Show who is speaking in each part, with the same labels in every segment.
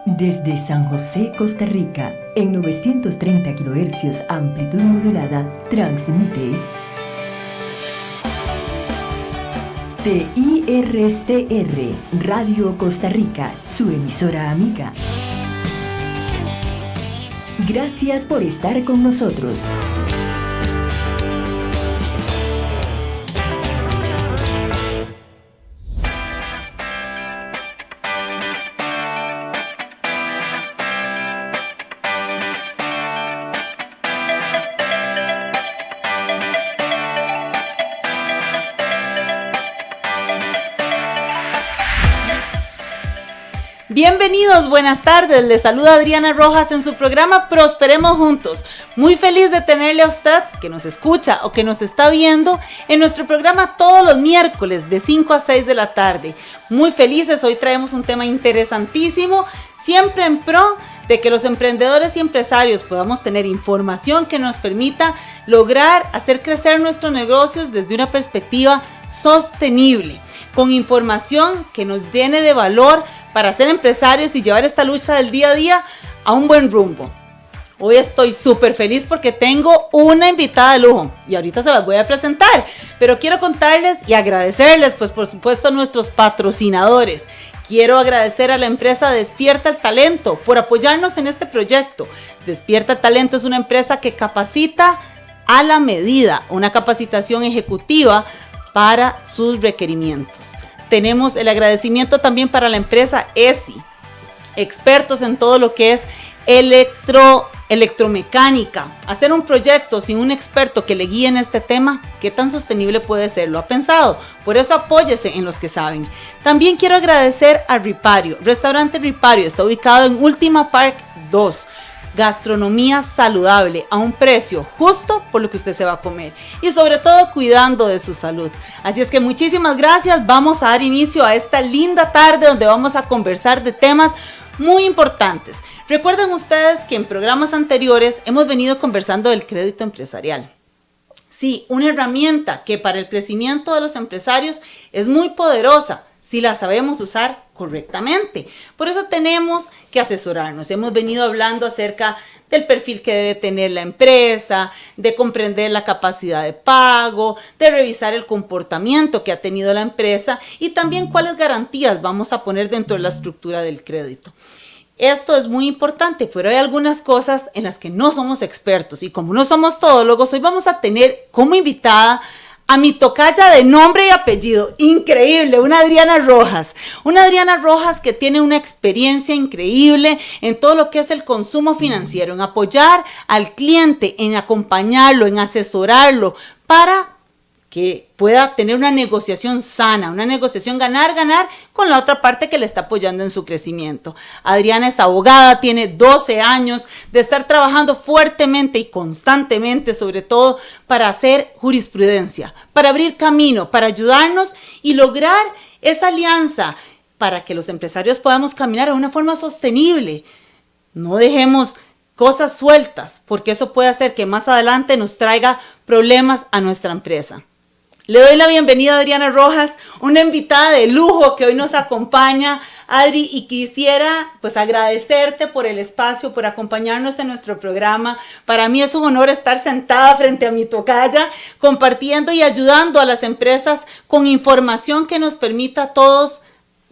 Speaker 1: Desde San José, Costa Rica, en 930 kHz amplitud modulada, transmite TIRCR, Radio Costa Rica, su emisora amiga. Gracias por estar con nosotros.
Speaker 2: Bienvenidos, buenas tardes, les saluda Adriana Rojas en su programa Prosperemos Juntos. Muy feliz de tenerle a usted que nos escucha o que nos está viendo en nuestro programa todos los miércoles de 5 a 6 de la tarde. Muy felices, hoy traemos un tema interesantísimo, siempre en pro de que los emprendedores y empresarios podamos tener información que nos permita lograr hacer crecer nuestros negocios desde una perspectiva sostenible, con información que nos llene de valor para ser empresarios y llevar esta lucha del día a día a un buen rumbo. Hoy estoy súper feliz porque tengo una invitada de lujo y ahorita se las voy a presentar, pero quiero contarles y agradecerles, pues por supuesto, a nuestros patrocinadores. Quiero agradecer a la empresa Despierta el Talento por apoyarnos en este proyecto. Despierta el Talento es una empresa que capacita a la medida, una capacitación ejecutiva para sus requerimientos. Tenemos el agradecimiento también para la empresa ESI, expertos en todo lo que es electromecánica. Hacer un proyecto sin un experto que le guíe en este tema, ¿qué tan sostenible puede ser? ¿Lo ha pensado? Por eso apóyese en los que saben. También quiero agradecer a Ripario. Restaurante Ripario está ubicado en Última Park 2. Gastronomía saludable a un precio justo por lo que usted se va a comer y sobre todo cuidando de su salud. Así es que muchísimas gracias. Vamos a dar inicio a esta linda tarde donde vamos a conversar de temas muy importantes. Recuerden ustedes que en programas anteriores hemos venido conversando del crédito empresarial. Sí, una herramienta que para el crecimiento de los empresarios es muy poderosa si la sabemos usar correctamente. Por eso tenemos que asesorarnos. Hemos venido hablando acerca del perfil que debe tener la empresa, de comprender la capacidad de pago, de revisar el comportamiento que ha tenido la empresa y también cuáles garantías vamos a poner dentro de la estructura del crédito. Esto es muy importante, pero hay algunas cosas en las que no somos expertos y como no somos todólogos, hoy vamos a tener como invitada a mi tocaya de nombre y apellido, increíble, una Adriana Rojas que tiene una experiencia increíble en todo lo que es el consumo financiero, en apoyar al cliente, en acompañarlo, en asesorarlo para que pueda tener una negociación sana, una negociación ganar-ganar con la otra parte que le está apoyando en su crecimiento. Adriana es abogada, tiene 12 años de estar trabajando fuertemente y constantemente, sobre todo para hacer jurisprudencia, para abrir camino, para ayudarnos y lograr esa alianza para que los empresarios podamos caminar de una forma sostenible. No dejemos cosas sueltas, porque eso puede hacer que más adelante nos traiga problemas a nuestra empresa. Le doy la bienvenida a Adriana Rojas, una invitada de lujo que hoy nos acompaña, Adri, y quisiera pues agradecerte por el espacio, por acompañarnos en nuestro programa. Para mí es un honor estar sentada frente a mi tocaya, compartiendo y ayudando a las empresas con información que nos permita a todos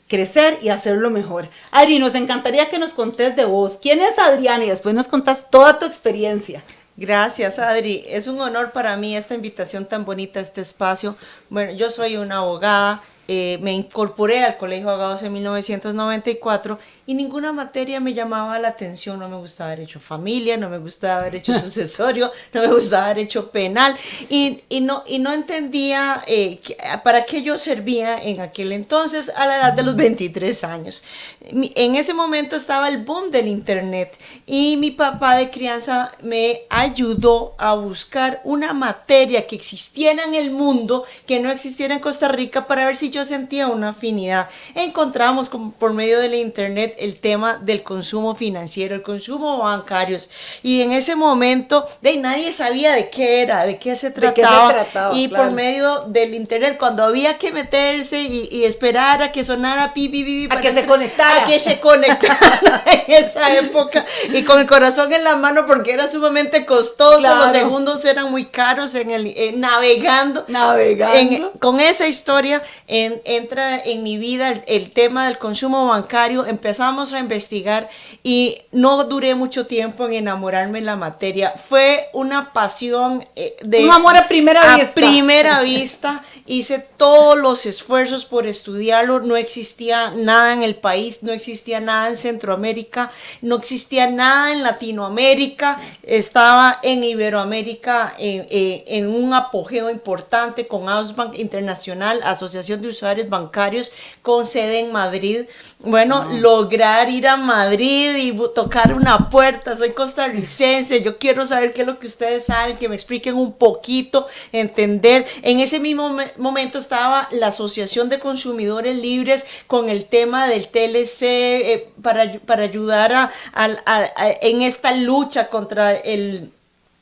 Speaker 2: crecer y hacerlo mejor. Adri, nos encantaría que nos contés de vos. ¿Quién es Adriana? Y después nos contás toda tu experiencia.
Speaker 3: Gracias, Adri. Es un honor para mí esta invitación tan bonita a este espacio. Bueno, yo soy una abogada, me incorporé al Colegio de Abogados en 1994 y ninguna materia me llamaba la atención. No me gustaba derecho familia, no me gustaba derecho sucesorio, no me gustaba derecho penal y no entendía para qué yo servía en aquel entonces a la edad de los 23 años. En ese momento estaba el boom del internet y mi papá de crianza me ayudó a buscar una materia que existiera en el mundo, que no existiera en Costa Rica, para ver si yo sentía una afinidad. Encontramos como por medio de la internet el tema del consumo financiero, el consumo bancario, y en ese momento nadie sabía de qué era, de qué se trataba, y
Speaker 2: claro,
Speaker 3: por medio del internet, cuando había que meterse y esperar a que sonara pi, pi, pi,
Speaker 2: a que se conectara,
Speaker 3: en esa época, y con el corazón en la mano porque era sumamente costoso,
Speaker 2: claro,
Speaker 3: los segundos eran muy caros navegando. Con esa historia entra en mi vida el tema del consumo bancario. Empezamos a investigar y no duré mucho tiempo en enamorarme en la materia. Fue una pasión
Speaker 2: un amor a primera
Speaker 3: vista. Hice todos los esfuerzos por estudiarlo. No existía nada en el país, no existía nada en Centroamérica, no existía nada en Latinoamérica. Estaba en Iberoamérica en un apogeo importante con Ausbank Internacional, Asociación de Usuarios Bancarios, con sede en Madrid. Bueno, lograr ir a Madrid y tocar una puerta. Soy costarricense, yo quiero saber qué es lo que ustedes saben, que me expliquen un poquito, entender. En ese mismo momento estaba la Asociación de Consumidores Libres con el tema del TLC para ayudar en esta lucha contra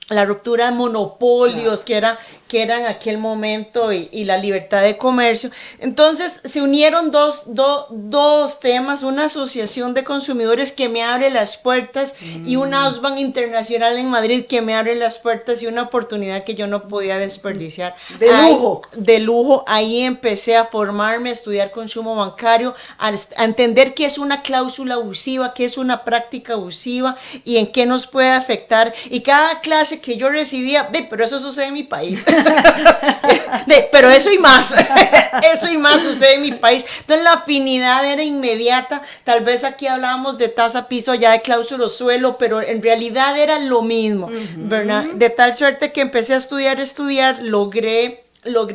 Speaker 3: la ruptura de monopolios, claro, que era en aquel momento, y la libertad de comercio. Entonces se unieron dos temas, una asociación de consumidores que me abre las puertas y una Ausbank Internacional en Madrid que me abre las puertas, y una oportunidad que yo no podía desperdiciar. De lujo. Ahí empecé a formarme, a estudiar consumo bancario, a entender qué es una cláusula abusiva, qué es una práctica abusiva y en qué nos puede afectar. Y cada clase que yo recibía, pero eso sucede en mi país. Pero eso y más sucede en mi país. Entonces la afinidad era inmediata. Tal vez aquí hablábamos de tasa piso, ya de cláusula suelo, pero en realidad era lo mismo, ¿verdad? De tal suerte que empecé a estudiar, logré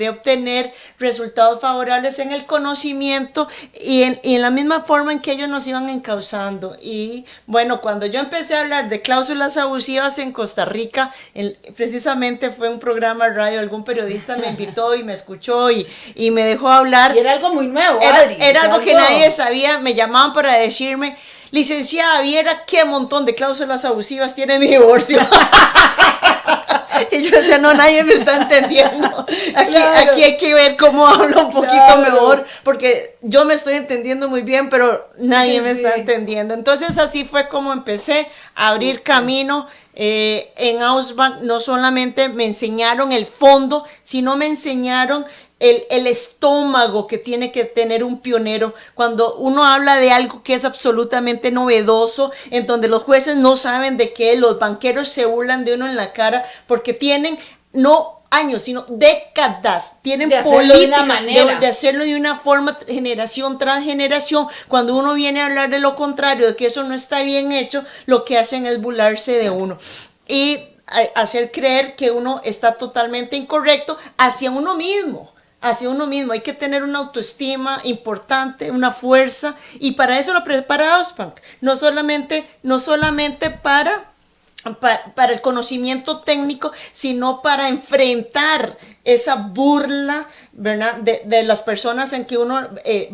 Speaker 3: obtener resultados favorables en el conocimiento y en la misma forma en que ellos nos iban encauzando. Y bueno, cuando yo empecé a hablar de cláusulas abusivas en Costa Rica, precisamente fue un programa de radio, algún periodista me invitó y me escuchó y me dejó hablar.
Speaker 2: Y era algo muy nuevo,
Speaker 3: Adri. Era algo que nadie sabía. Me llamaban para decirme: licenciada, viera qué montón de cláusulas abusivas tiene mi divorcio. Y yo decía, no, nadie me está entendiendo. Aquí hay que ver cómo hablo un poquito mejor, porque yo me estoy entendiendo muy bien, pero nadie me está entendiendo. Entonces así fue como empecé a abrir camino. En Ausbank no solamente me enseñaron el fondo, sino me enseñaron el estómago que tiene que tener un pionero cuando uno habla de algo que es absolutamente novedoso, en donde los jueces no saben de qué, los banqueros se burlan de uno en la cara porque tienen no años, sino décadas, tienen políticas de hacerlo de una forma, generación tras generación. Cuando uno viene a hablar de lo contrario, de que eso no está bien hecho, lo que hacen es burlarse de uno y hacer creer que uno está totalmente incorrecto hacia uno mismo. Hay que tener una autoestima importante, una fuerza, y para eso lo prepara Ausbank, no solamente para el conocimiento técnico, sino para enfrentar esa burla, ¿verdad? De las personas en que uno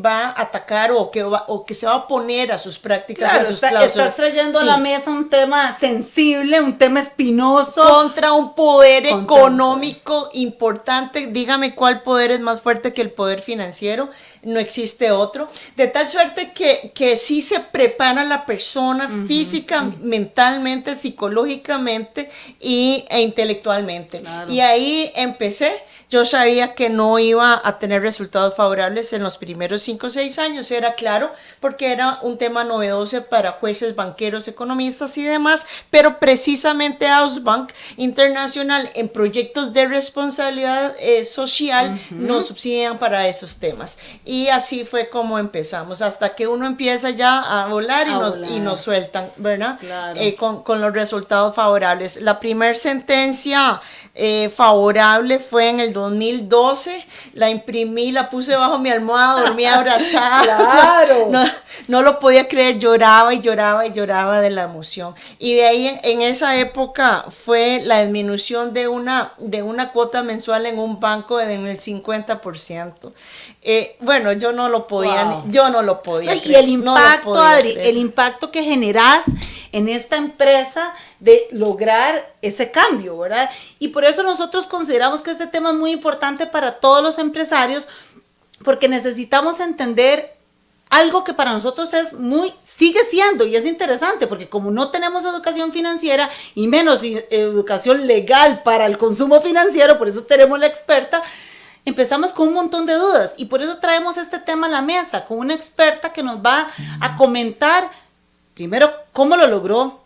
Speaker 3: va a atacar o que se va a oponer a sus prácticas,
Speaker 2: claro,
Speaker 3: a sus cláusulas.
Speaker 2: Estás trayendo a la mesa un tema sensible, un tema espinoso.
Speaker 3: Contra un poder económico importante. Dígame cuál poder es más fuerte que el poder financiero. No existe otro. De tal suerte que sí se prepara la persona física, mentalmente, psicológicamente e intelectualmente. Claro. Y ahí empecé. Yo sabía que no iba a tener resultados favorables en los primeros 5 o 6 años, era claro, porque era un tema novedoso para jueces, banqueros, economistas y demás, pero precisamente Ausbank Internacional en proyectos de responsabilidad social nos subsidian para esos temas. Y así fue como empezamos, hasta que uno empieza ya a volar y nos sueltan, ¿verdad? Claro. Con los resultados favorables. La primera sentencia favorable fue en el 2012, la imprimí, la puse bajo mi almohada, dormía abrazada.
Speaker 2: ¡Claro!
Speaker 3: No lo podía creer, lloraba y lloraba y lloraba de la emoción. Y de ahí en esa época fue la disminución de una cuota mensual en un banco en el 50%. Bueno, yo no lo podía,
Speaker 2: Wow.
Speaker 3: yo no lo podía
Speaker 2: Y
Speaker 3: creer,
Speaker 2: el
Speaker 3: no lo
Speaker 2: impacto,
Speaker 3: podía
Speaker 2: Adri,
Speaker 3: creer.
Speaker 2: el impacto que generas en esta empresa de lograr ese cambio, ¿verdad? Y por eso nosotros consideramos que este tema es muy importante para todos los empresarios, porque necesitamos entender algo que para nosotros sigue siendo y es interesante, porque como no tenemos educación financiera y menos educación legal para el consumo financiero, por eso tenemos la experta, empezamos con un montón de dudas y por eso traemos este tema a la mesa con una experta que nos va a comentar primero cómo lo logró.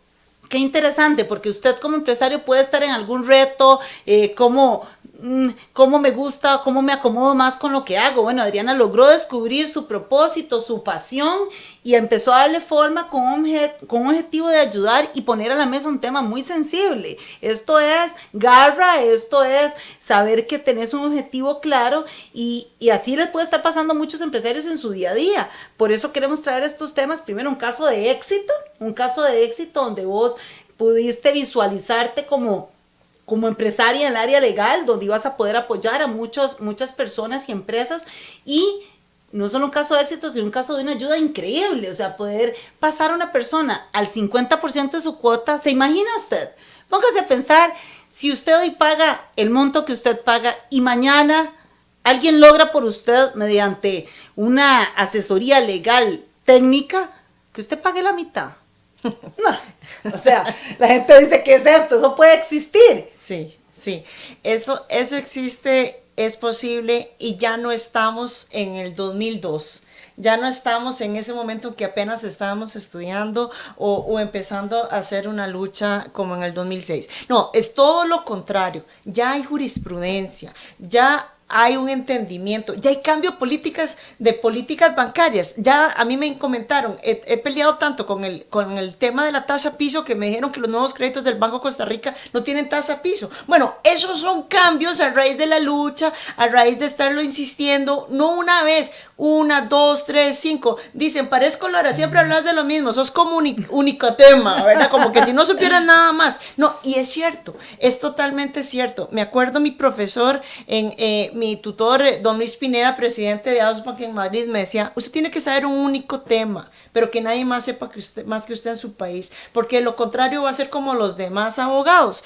Speaker 2: Qué interesante, porque usted como empresario puede estar en algún reto, cómo me gusta, cómo me acomodo más con lo que hago. Bueno, Adriana logró descubrir su propósito, su pasión y empezó a darle forma con un objetivo de ayudar y poner a la mesa un tema muy sensible. Esto es garra, esto es saber que tenés un objetivo claro y así les puede estar pasando a muchos empresarios en su día a día. Por eso queremos traer estos temas. Primero, un caso de éxito donde vos pudiste visualizarte como empresaria en el área legal, donde ibas a poder apoyar a muchas personas y empresas, y no solo un caso de éxito, sino un caso de una ayuda increíble, o sea, poder pasar a una persona al 50% de su cuota. ¿Se imagina usted? Póngase a pensar, si usted hoy paga el monto que usted paga y mañana alguien logra por usted, mediante una asesoría legal técnica, que usted pague la mitad. No, o sea, la gente dice, ¿qué es esto? Eso puede existir.
Speaker 3: Sí, eso existe, es posible y ya no estamos en el 2002. Ya no estamos en ese momento en que apenas estábamos estudiando o empezando a hacer una lucha como en el 2006. No, es todo lo contrario. Ya hay jurisprudencia, ya hay un entendimiento, ya hay cambio de políticas bancarias. Ya a mí me comentaron, he peleado tanto con el tema de la tasa piso que me dijeron que los nuevos créditos del Banco Costa Rica no tienen tasa piso. Bueno, esos son cambios a raíz de la lucha, a raíz de estarlo insistiendo, no una vez, 1, 2, 3, 5. Dicen, parezco Laura, siempre hablas de lo mismo, sos como único tema, ¿verdad? Como que si no supieras nada más. No, y es cierto, es totalmente cierto. Me acuerdo mi profesor, mi tutor, don Luis Pineda, presidente de Ausbank en Madrid, me decía, usted tiene que saber un único tema, pero que nadie más sepa más que usted en su país, porque lo contrario va a ser como los demás abogados.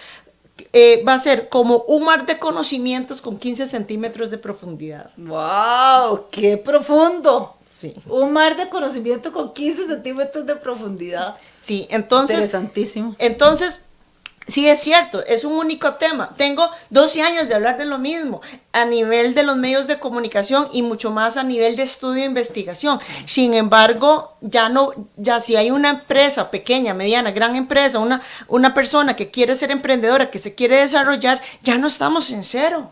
Speaker 3: Va a ser como un mar de conocimientos con 15 centímetros de profundidad.
Speaker 2: ¡Wow! ¡Qué profundo!
Speaker 3: Sí.
Speaker 2: Un mar de conocimiento con 15 centímetros de profundidad.
Speaker 3: Sí, entonces...
Speaker 2: Interesantísimo.
Speaker 3: Entonces, sí es cierto, es un único tema. Tengo 12 años de hablar de lo mismo a nivel de los medios de comunicación y mucho más a nivel de estudio e investigación. Sin embargo, ya si hay una empresa pequeña, mediana, gran empresa, una persona que quiere ser emprendedora, que se quiere desarrollar, ya no estamos en cero.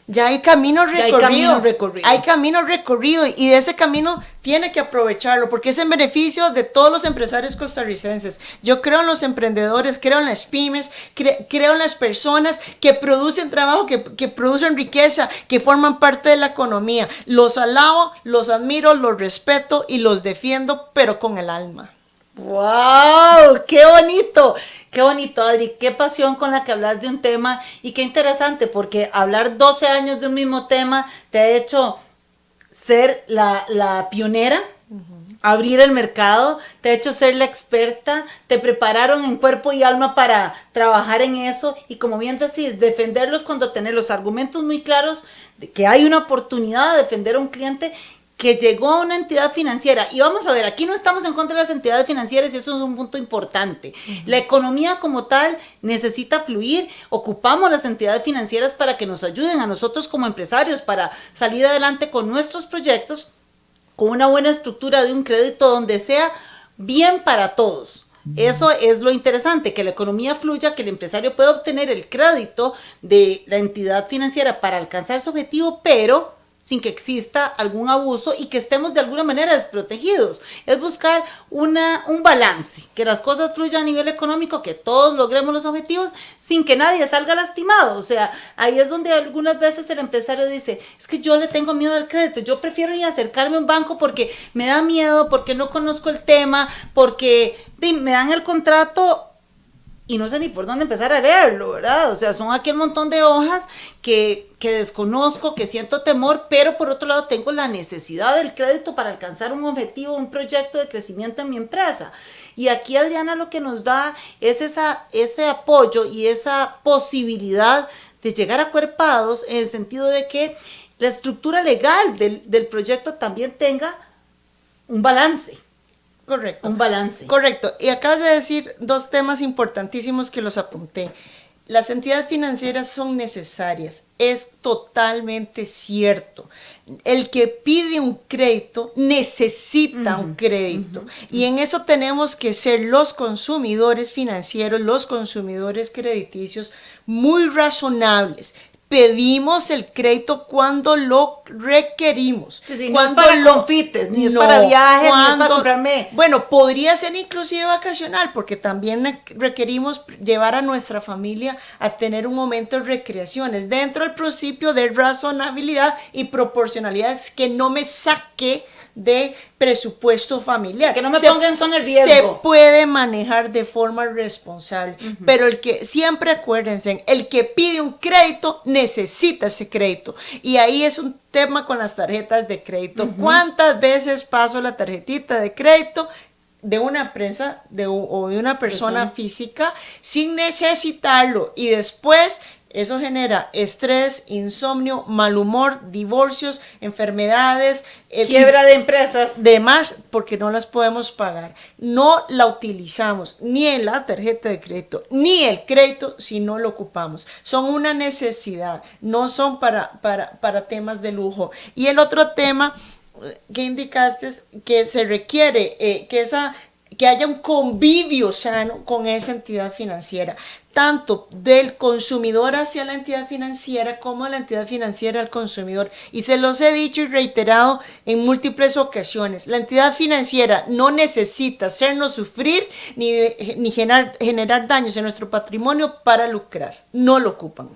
Speaker 3: Ya hay camino recorrido. Hay camino recorrido y de ese camino tiene que aprovecharlo porque es en beneficio de todos los empresarios costarricenses. Yo creo en los emprendedores, creo en las pymes, creo en las personas que producen trabajo, que producen riqueza, que forman parte de la economía. Los alabo, los admiro, los respeto y los defiendo, pero con el alma.
Speaker 2: ¡Wow! ¡Qué bonito! Qué bonito, Adri, qué pasión con la que hablas de un tema y qué interesante, porque hablar 12 años de un mismo tema te ha hecho ser la pionera, abrir el mercado, te ha hecho ser la experta, te prepararon en cuerpo y alma para trabajar en eso y como bien decís, defenderlos cuando tenés los argumentos muy claros de que hay una oportunidad de defender a un cliente que llegó a una entidad financiera. Y vamos a ver, aquí no estamos en contra de las entidades financieras y eso es un punto importante. La economía como tal necesita fluir, ocupamos las entidades financieras para que nos ayuden a nosotros como empresarios para salir adelante con nuestros proyectos, con una buena estructura de un crédito donde sea bien para todos. Eso es lo interesante, que la economía fluya, que el empresario pueda obtener el crédito de la entidad financiera para alcanzar su objetivo, pero sin que exista algún abuso y que estemos de alguna manera desprotegidos. Es buscar un balance, que las cosas fluyan a nivel económico, que todos logremos los objetivos sin que nadie salga lastimado. O sea, ahí es donde algunas veces el empresario dice, es que yo le tengo miedo al crédito, yo prefiero ni acercarme a un banco porque me da miedo, porque no conozco el tema, porque me dan el contrato y no sé ni por dónde empezar a leerlo, ¿verdad? O sea, son aquel montón de hojas que desconozco, que siento temor, pero por otro lado tengo la necesidad del crédito para alcanzar un objetivo, un proyecto de crecimiento en mi empresa. Y aquí Adriana lo que nos da es ese apoyo y esa posibilidad de llegar acuerpados en el sentido de que la estructura legal del proyecto también tenga un balance.
Speaker 3: Correcto.
Speaker 2: Un balance.
Speaker 3: Correcto. Y acabas de decir dos temas importantísimos que los apunté. Las entidades financieras son necesarias. Es totalmente cierto. El que pide un crédito necesita un crédito. Y en eso tenemos que ser los consumidores financieros, los consumidores crediticios, muy razonables. Pedimos el crédito cuando lo requerimos.
Speaker 2: Sí, no es para confites, ni es para viajes, ni es para comprarme.
Speaker 3: Bueno, podría ser inclusive vacacional, porque también requerimos llevar a nuestra familia a tener un momento de recreaciones dentro del principio de razonabilidad y proporcionalidad, que no me saque de presupuesto familiar.
Speaker 2: Que no me ponga en zona de riesgo.
Speaker 3: Se puede manejar de forma responsable, pero siempre acuérdense, el que pide un crédito necesita ese crédito. Y ahí es un tema con las tarjetas de crédito. ¿Cuántas veces paso la tarjetita de crédito de una empresa o de una persona física sin necesitarlo? Y después eso genera estrés, insomnio, mal humor, divorcios, enfermedades,
Speaker 2: quiebra de empresas.
Speaker 3: Demás, porque no las podemos pagar. No la utilizamos ni en la tarjeta de crédito, ni el crédito si no lo ocupamos. Son una necesidad, no son para temas de lujo. Y el otro tema que indicaste es que se requiere que haya un convivio sano con esa entidad financiera, tanto del consumidor hacia la entidad financiera como la entidad financiera al consumidor. Y se los he dicho y reiterado en múltiples ocasiones, la entidad financiera no necesita hacernos sufrir ni generar daños en nuestro patrimonio para lucrar, no lo ocupan.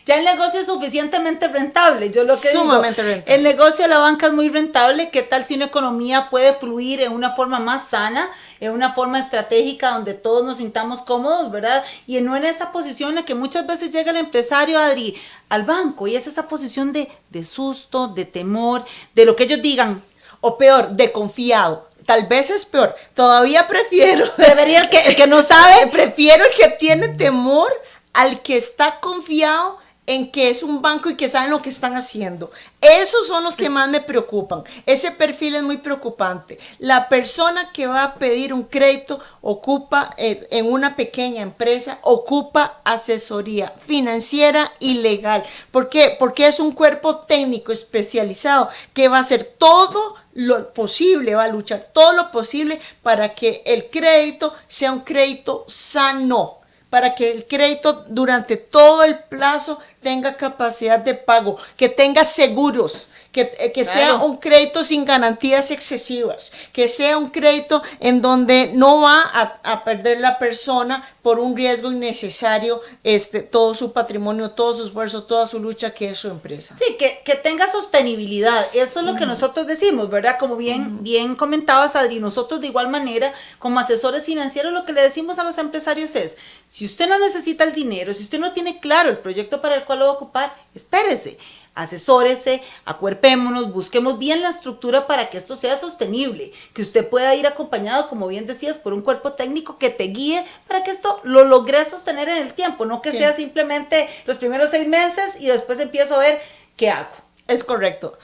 Speaker 2: Ya el negocio es suficientemente rentable, yo lo que
Speaker 3: sumamente
Speaker 2: digo,
Speaker 3: rentable.
Speaker 2: El negocio de la banca es muy rentable. ¿Qué tal si una economía puede fluir en una forma más sana, en una forma estratégica donde todos nos sintamos cómodos, ¿verdad? Y no en esa posición en la que muchas veces llega el empresario, Adri, al banco, y es esa posición de susto, de temor, de lo que ellos digan.
Speaker 3: O peor, de confiado. Tal vez es peor. Todavía prefiero.
Speaker 2: Debería el que no sabe.
Speaker 3: Prefiero el que tiene temor al que está confiado en que es un banco y que saben lo que están haciendo. Esos son los que más me preocupan. Ese perfil es muy preocupante. La persona que va a pedir un crédito ocupa, en una pequeña empresa, ocupa asesoría financiera y legal. ¿Por qué? Porque es un cuerpo técnico especializado que va a hacer todo lo posible, va a luchar todo lo posible para que el crédito sea un crédito sano, para que el crédito durante todo el plazo tenga capacidad de pago, que tenga seguros, que sea un crédito sin garantías excesivas, que sea un crédito en donde no va a perder la persona por un riesgo innecesario todo su patrimonio, todo su esfuerzo, toda su lucha que es su empresa.
Speaker 2: Sí, que tenga sostenibilidad, eso es lo que nosotros decimos, ¿verdad? Como bien comentabas, Adri, nosotros de igual manera, como asesores financieros, lo que le decimos a los empresarios es, si usted no necesita el dinero, si usted no tiene claro el proyecto para el cual lo va a ocupar, espérese, asesórese, acuerpémonos, busquemos bien la estructura para que esto sea sostenible, que usted pueda ir acompañado, como bien decías, por un cuerpo técnico que te guíe para que esto lo logre sostener en el tiempo, no que sea simplemente los primeros 6 meses y después empiezo a ver qué hago.
Speaker 3: Es correcto.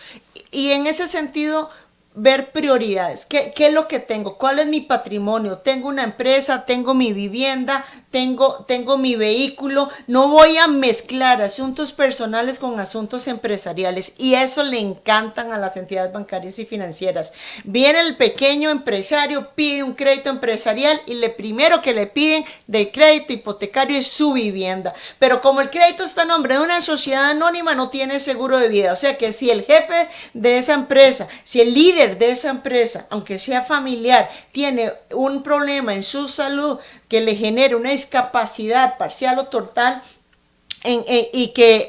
Speaker 3: Y en ese sentido, ver prioridades. ¿Qué es lo que tengo? ¿Cuál es mi patrimonio? Tengo una empresa, tengo mi vivienda, tengo mi vehículo. No voy a mezclar asuntos personales con asuntos empresariales, y eso le encantan a las entidades bancarias y financieras. Viene el pequeño empresario, pide un crédito empresarial y lo primero que le piden de crédito hipotecario es su vivienda. Pero como el crédito está a nombre de una sociedad anónima, no tiene seguro de vida. O sea que si el jefe de esa empresa, si el líder de esa empresa, aunque sea familiar, tiene un problema en su salud que le genere una discapacidad parcial o total,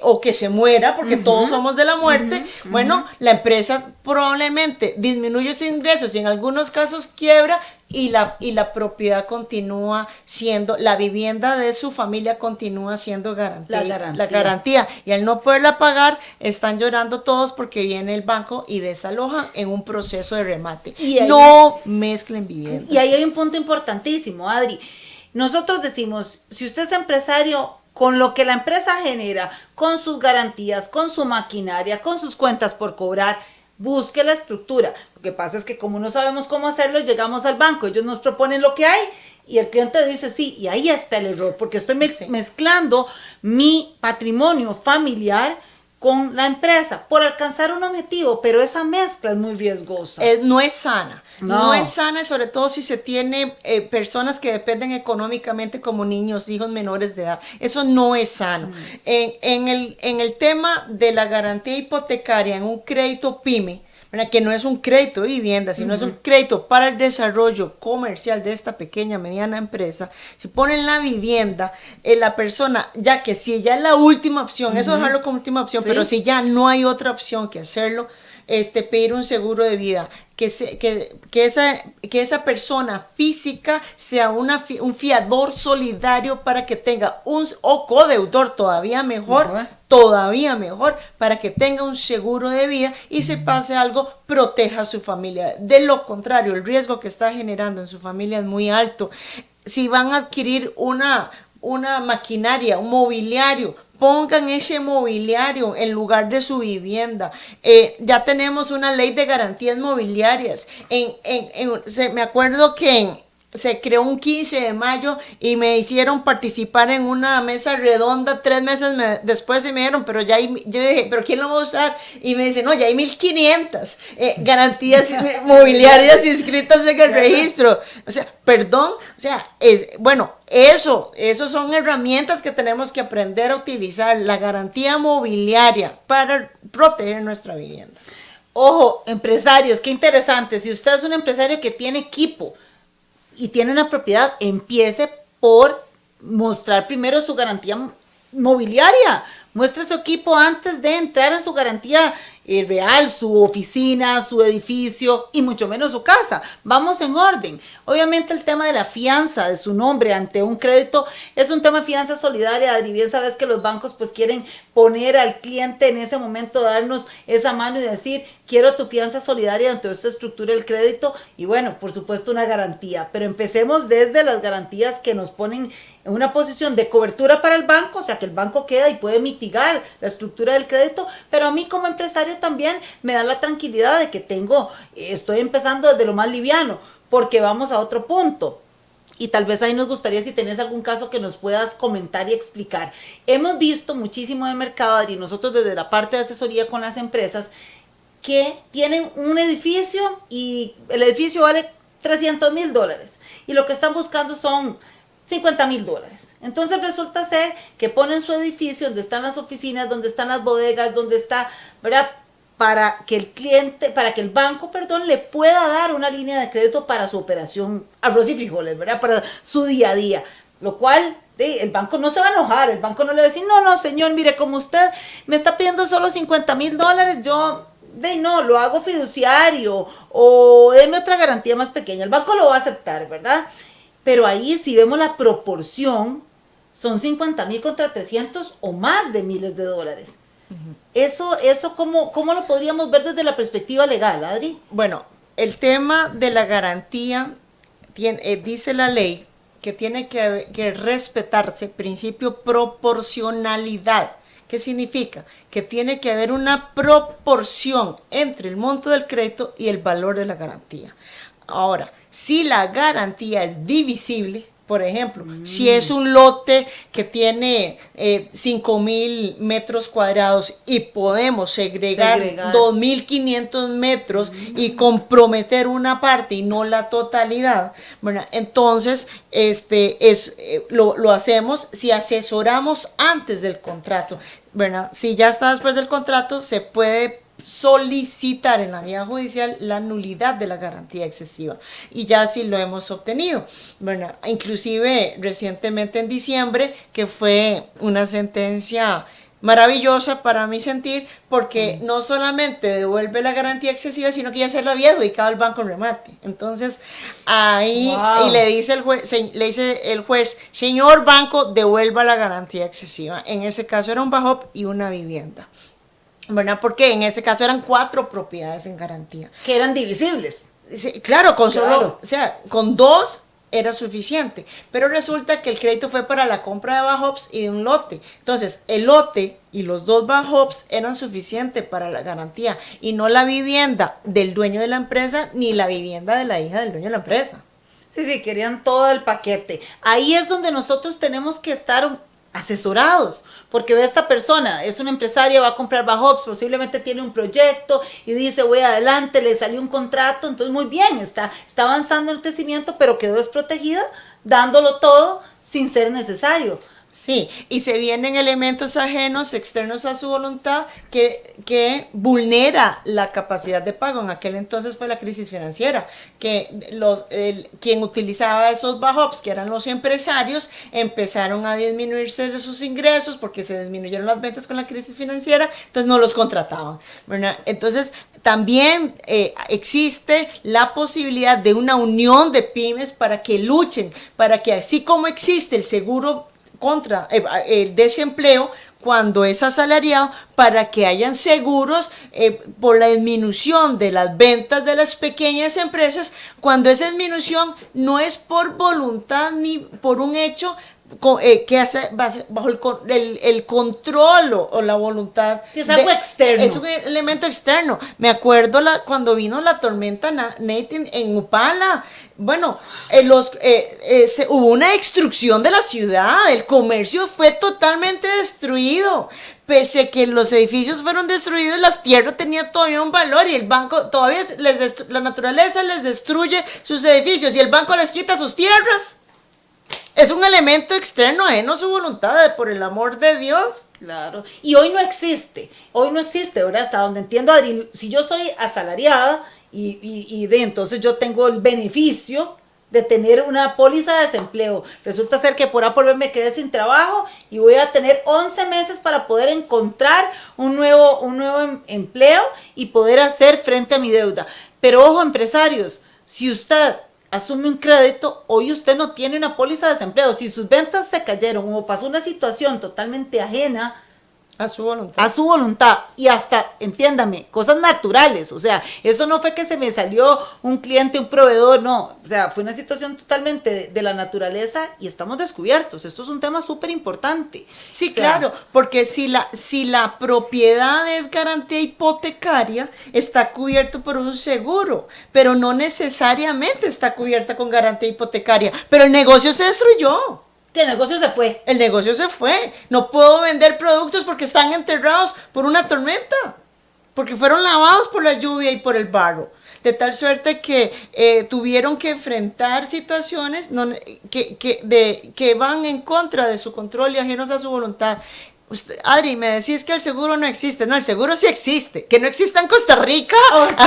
Speaker 3: o que se muera, porque todos somos de la muerte, bueno, la empresa probablemente disminuye sus ingresos y en algunos casos quiebra, y la propiedad continúa siendo, la vivienda de su familia continúa siendo garantía. La garantía. Y al no poderla pagar, están llorando todos porque viene el banco y desalojan en un proceso de remate. No mezclen viviendas.
Speaker 2: Y ahí hay un punto importantísimo, Adri. Nosotros decimos, si usted es empresario, con lo que la empresa genera, con sus garantías, con su maquinaria, con sus cuentas por cobrar, busque la estructura. Lo que pasa es que como no sabemos cómo hacerlo, llegamos al banco, ellos nos proponen lo que hay y el cliente dice sí, y ahí está el error, porque estoy mezclando mi patrimonio familiar con la empresa por alcanzar un objetivo, pero esa mezcla es muy riesgosa.
Speaker 3: No es sana. No es sana, sobre todo si se tiene personas que dependen económicamente como niños, hijos menores de edad. Eso no es sano. En el tema de la garantía hipotecaria en un crédito PYME, ¿verdad? Que no es un crédito de vivienda, sino es un crédito para el desarrollo comercial de esta pequeña, mediana empresa. Si ponen la vivienda, la persona, ya que si ya es la última opción, eso dejarlo como última opción, ¿sí? Pero si ya no hay otra opción que hacerlo, pedir un seguro de vida, que esa persona física sea un fiador solidario para que tenga o codeudor todavía mejor, para que tenga un seguro de vida y si pase algo, proteja a su familia. De lo contrario, el riesgo que está generando en su familia es muy alto. Si van a adquirir una maquinaria, un mobiliario, pongan ese mobiliario en lugar de su vivienda. Ya tenemos una ley de garantías mobiliarias. Me acuerdo que se creó un 15 de mayo y me hicieron participar en una mesa redonda 3 meses después y me dijeron, pero ya hay, yo dije, pero ¿quién lo va a usar? Y me dicen, no, ya hay 1,500 garantías mobiliarias inscritas en el registro. O sea, perdón, o sea, eso son herramientas que tenemos que aprender a utilizar, la garantía mobiliaria para proteger nuestra vivienda.
Speaker 2: Ojo, empresarios, qué interesante, si usted es un empresario que tiene equipo y tiene una propiedad, empiece por mostrar primero su garantía mobiliaria. Muestre su equipo antes de entrar en su garantía real, su oficina, su edificio y mucho menos su casa. Vamos en orden. Obviamente el tema de la fianza de su nombre ante un crédito es un tema de fianza solidaria. Adri, bien sabes que los bancos pues quieren poner al cliente en ese momento, darnos esa mano y decir, quiero tu fianza solidaria dentro de esta estructura del crédito y bueno, por supuesto una garantía. Pero empecemos desde las garantías que nos ponen en una posición de cobertura para el banco, o sea que el banco queda y puede mitigar la estructura del crédito, pero a mí como empresario también me da la tranquilidad de que estoy empezando desde lo más liviano, porque vamos a otro punto. Y tal vez ahí nos gustaría si tenés algún caso que nos puedas comentar y explicar. Hemos visto muchísimo en el mercado, Adri, nosotros desde la parte de asesoría con las empresas, que tienen un edificio y el edificio vale $300,000 y lo que están buscando son $50,000. Entonces resulta ser que ponen su edificio donde están las oficinas, donde están las bodegas, donde está, ¿verdad? Para que el banco, le pueda dar una línea de crédito para su operación arroz y frijoles, ¿verdad? Para su día a día, lo cual el banco no se va a enojar, el banco no le va a decir, no, señor, mire, como usted me está pidiendo solo $50,000, yo no, lo hago fiduciario o deme otra garantía más pequeña. El banco lo va a aceptar, ¿verdad? Pero ahí si vemos la proporción, son 50,000 contra 300 o más de miles de dólares. Eso ¿cómo lo podríamos ver desde la perspectiva legal, Adri?
Speaker 3: Bueno, el tema de la garantía, dice la ley que tiene que respetarse principio proporcionalidad. ¿Qué significa? Que tiene que haber una proporción entre el monto del crédito y el valor de la garantía. Ahora, si la garantía es divisible, por ejemplo, si es un lote que tiene 5.000 metros cuadrados y podemos segregar 2.500 metros y comprometer una parte y no la totalidad, bueno, entonces lo hacemos si asesoramos antes del contrato, ¿verdad? Si ya está después del contrato, se puede solicitar en la vía judicial la nulidad de la garantía excesiva y ya sí lo hemos obtenido. Bueno, inclusive recientemente en diciembre, que fue una sentencia maravillosa para mi sentir, porque no solamente devuelve la garantía excesiva, sino que ya se lo había adjudicado al banco en remate. Entonces, ahí y le dice el juez, señor banco, devuelva la garantía excesiva. En ese caso era un BAJOP y una vivienda. ¿Verdad? Porque en ese caso eran 4 propiedades en garantía.
Speaker 2: Que eran divisibles.
Speaker 3: Sí, claro, solo, o sea, con 2 era suficiente. Pero resulta que el crédito fue para la compra de BAJOPs y de un lote. Entonces, el lote y los 2 BAJOPs eran suficientes para la garantía y no la vivienda del dueño de la empresa ni la vivienda de la hija del dueño de la empresa.
Speaker 2: Sí, querían todo el paquete. Ahí es donde nosotros tenemos que estar asesorados, porque ve esta persona, es una empresaria, va a comprar BAJOPs, posiblemente tiene un proyecto y dice voy adelante, le salió un contrato, entonces muy bien, está avanzando en el crecimiento, pero quedó desprotegida, dándolo todo sin ser necesario.
Speaker 3: Sí, y se vienen elementos ajenos, externos a su voluntad, que vulnera la capacidad de pago. En aquel entonces fue la crisis financiera, que quien utilizaba esos BAJOPs, que eran los empresarios, empezaron a disminuirse sus ingresos porque se disminuyeron las ventas con la crisis financiera, entonces no los contrataban, ¿verdad? Entonces, también existe la posibilidad de una unión de pymes para que luchen, para que así como existe el seguro contra el desempleo cuando es asalariado, para que hayan seguros por la disminución de las ventas de las pequeñas empresas, cuando esa disminución no es por voluntad ni por un hecho que hace bajo el control o la voluntad.
Speaker 2: Es algo externo.
Speaker 3: Es un elemento externo. Me acuerdo cuando vino la tormenta Nate en Upala. Bueno, hubo una destrucción de la ciudad, el comercio fue totalmente destruido. Pese a que los edificios fueron destruidos, la tierra tenía todavía un valor y el banco todavía, la naturaleza les destruye sus edificios y el banco les quita sus tierras. Es un elemento externo, ajeno a su voluntad, por el amor de Dios.
Speaker 2: Claro, y hoy no existe, ¿verdad? Hasta donde entiendo, Adri, si yo soy asalariada y entonces yo tengo el beneficio de tener una póliza de desempleo, resulta ser que por A por B me quedé sin trabajo y voy a tener 11 meses para poder encontrar un nuevo empleo y poder hacer frente a mi deuda. Pero ojo, empresarios, si usted asume un crédito, hoy usted no tiene una póliza de desempleo. Si sus ventas se cayeron o pasó una situación totalmente ajena
Speaker 3: a su voluntad.
Speaker 2: Y hasta, entiéndame, cosas naturales, o sea, eso no fue que se me salió un cliente, un proveedor, no, o sea, fue una situación totalmente de la naturaleza y estamos descubiertos. Esto es un tema súper importante.
Speaker 3: Sí, claro, porque si la propiedad es garantía hipotecaria, está cubierto por un seguro, pero no necesariamente está cubierta con garantía hipotecaria, pero el negocio se destruyó.
Speaker 2: El negocio se fue.
Speaker 3: El negocio se fue. No puedo vender productos porque están enterrados por una tormenta, porque fueron lavados por la lluvia y por el barro. De tal suerte que tuvieron que enfrentar situaciones que van en contra de su control y ajenos a su voluntad. Usted, Adri, me decís que el seguro no existe. No, el seguro sí existe. Que no exista en Costa Rica.
Speaker 2: Ok,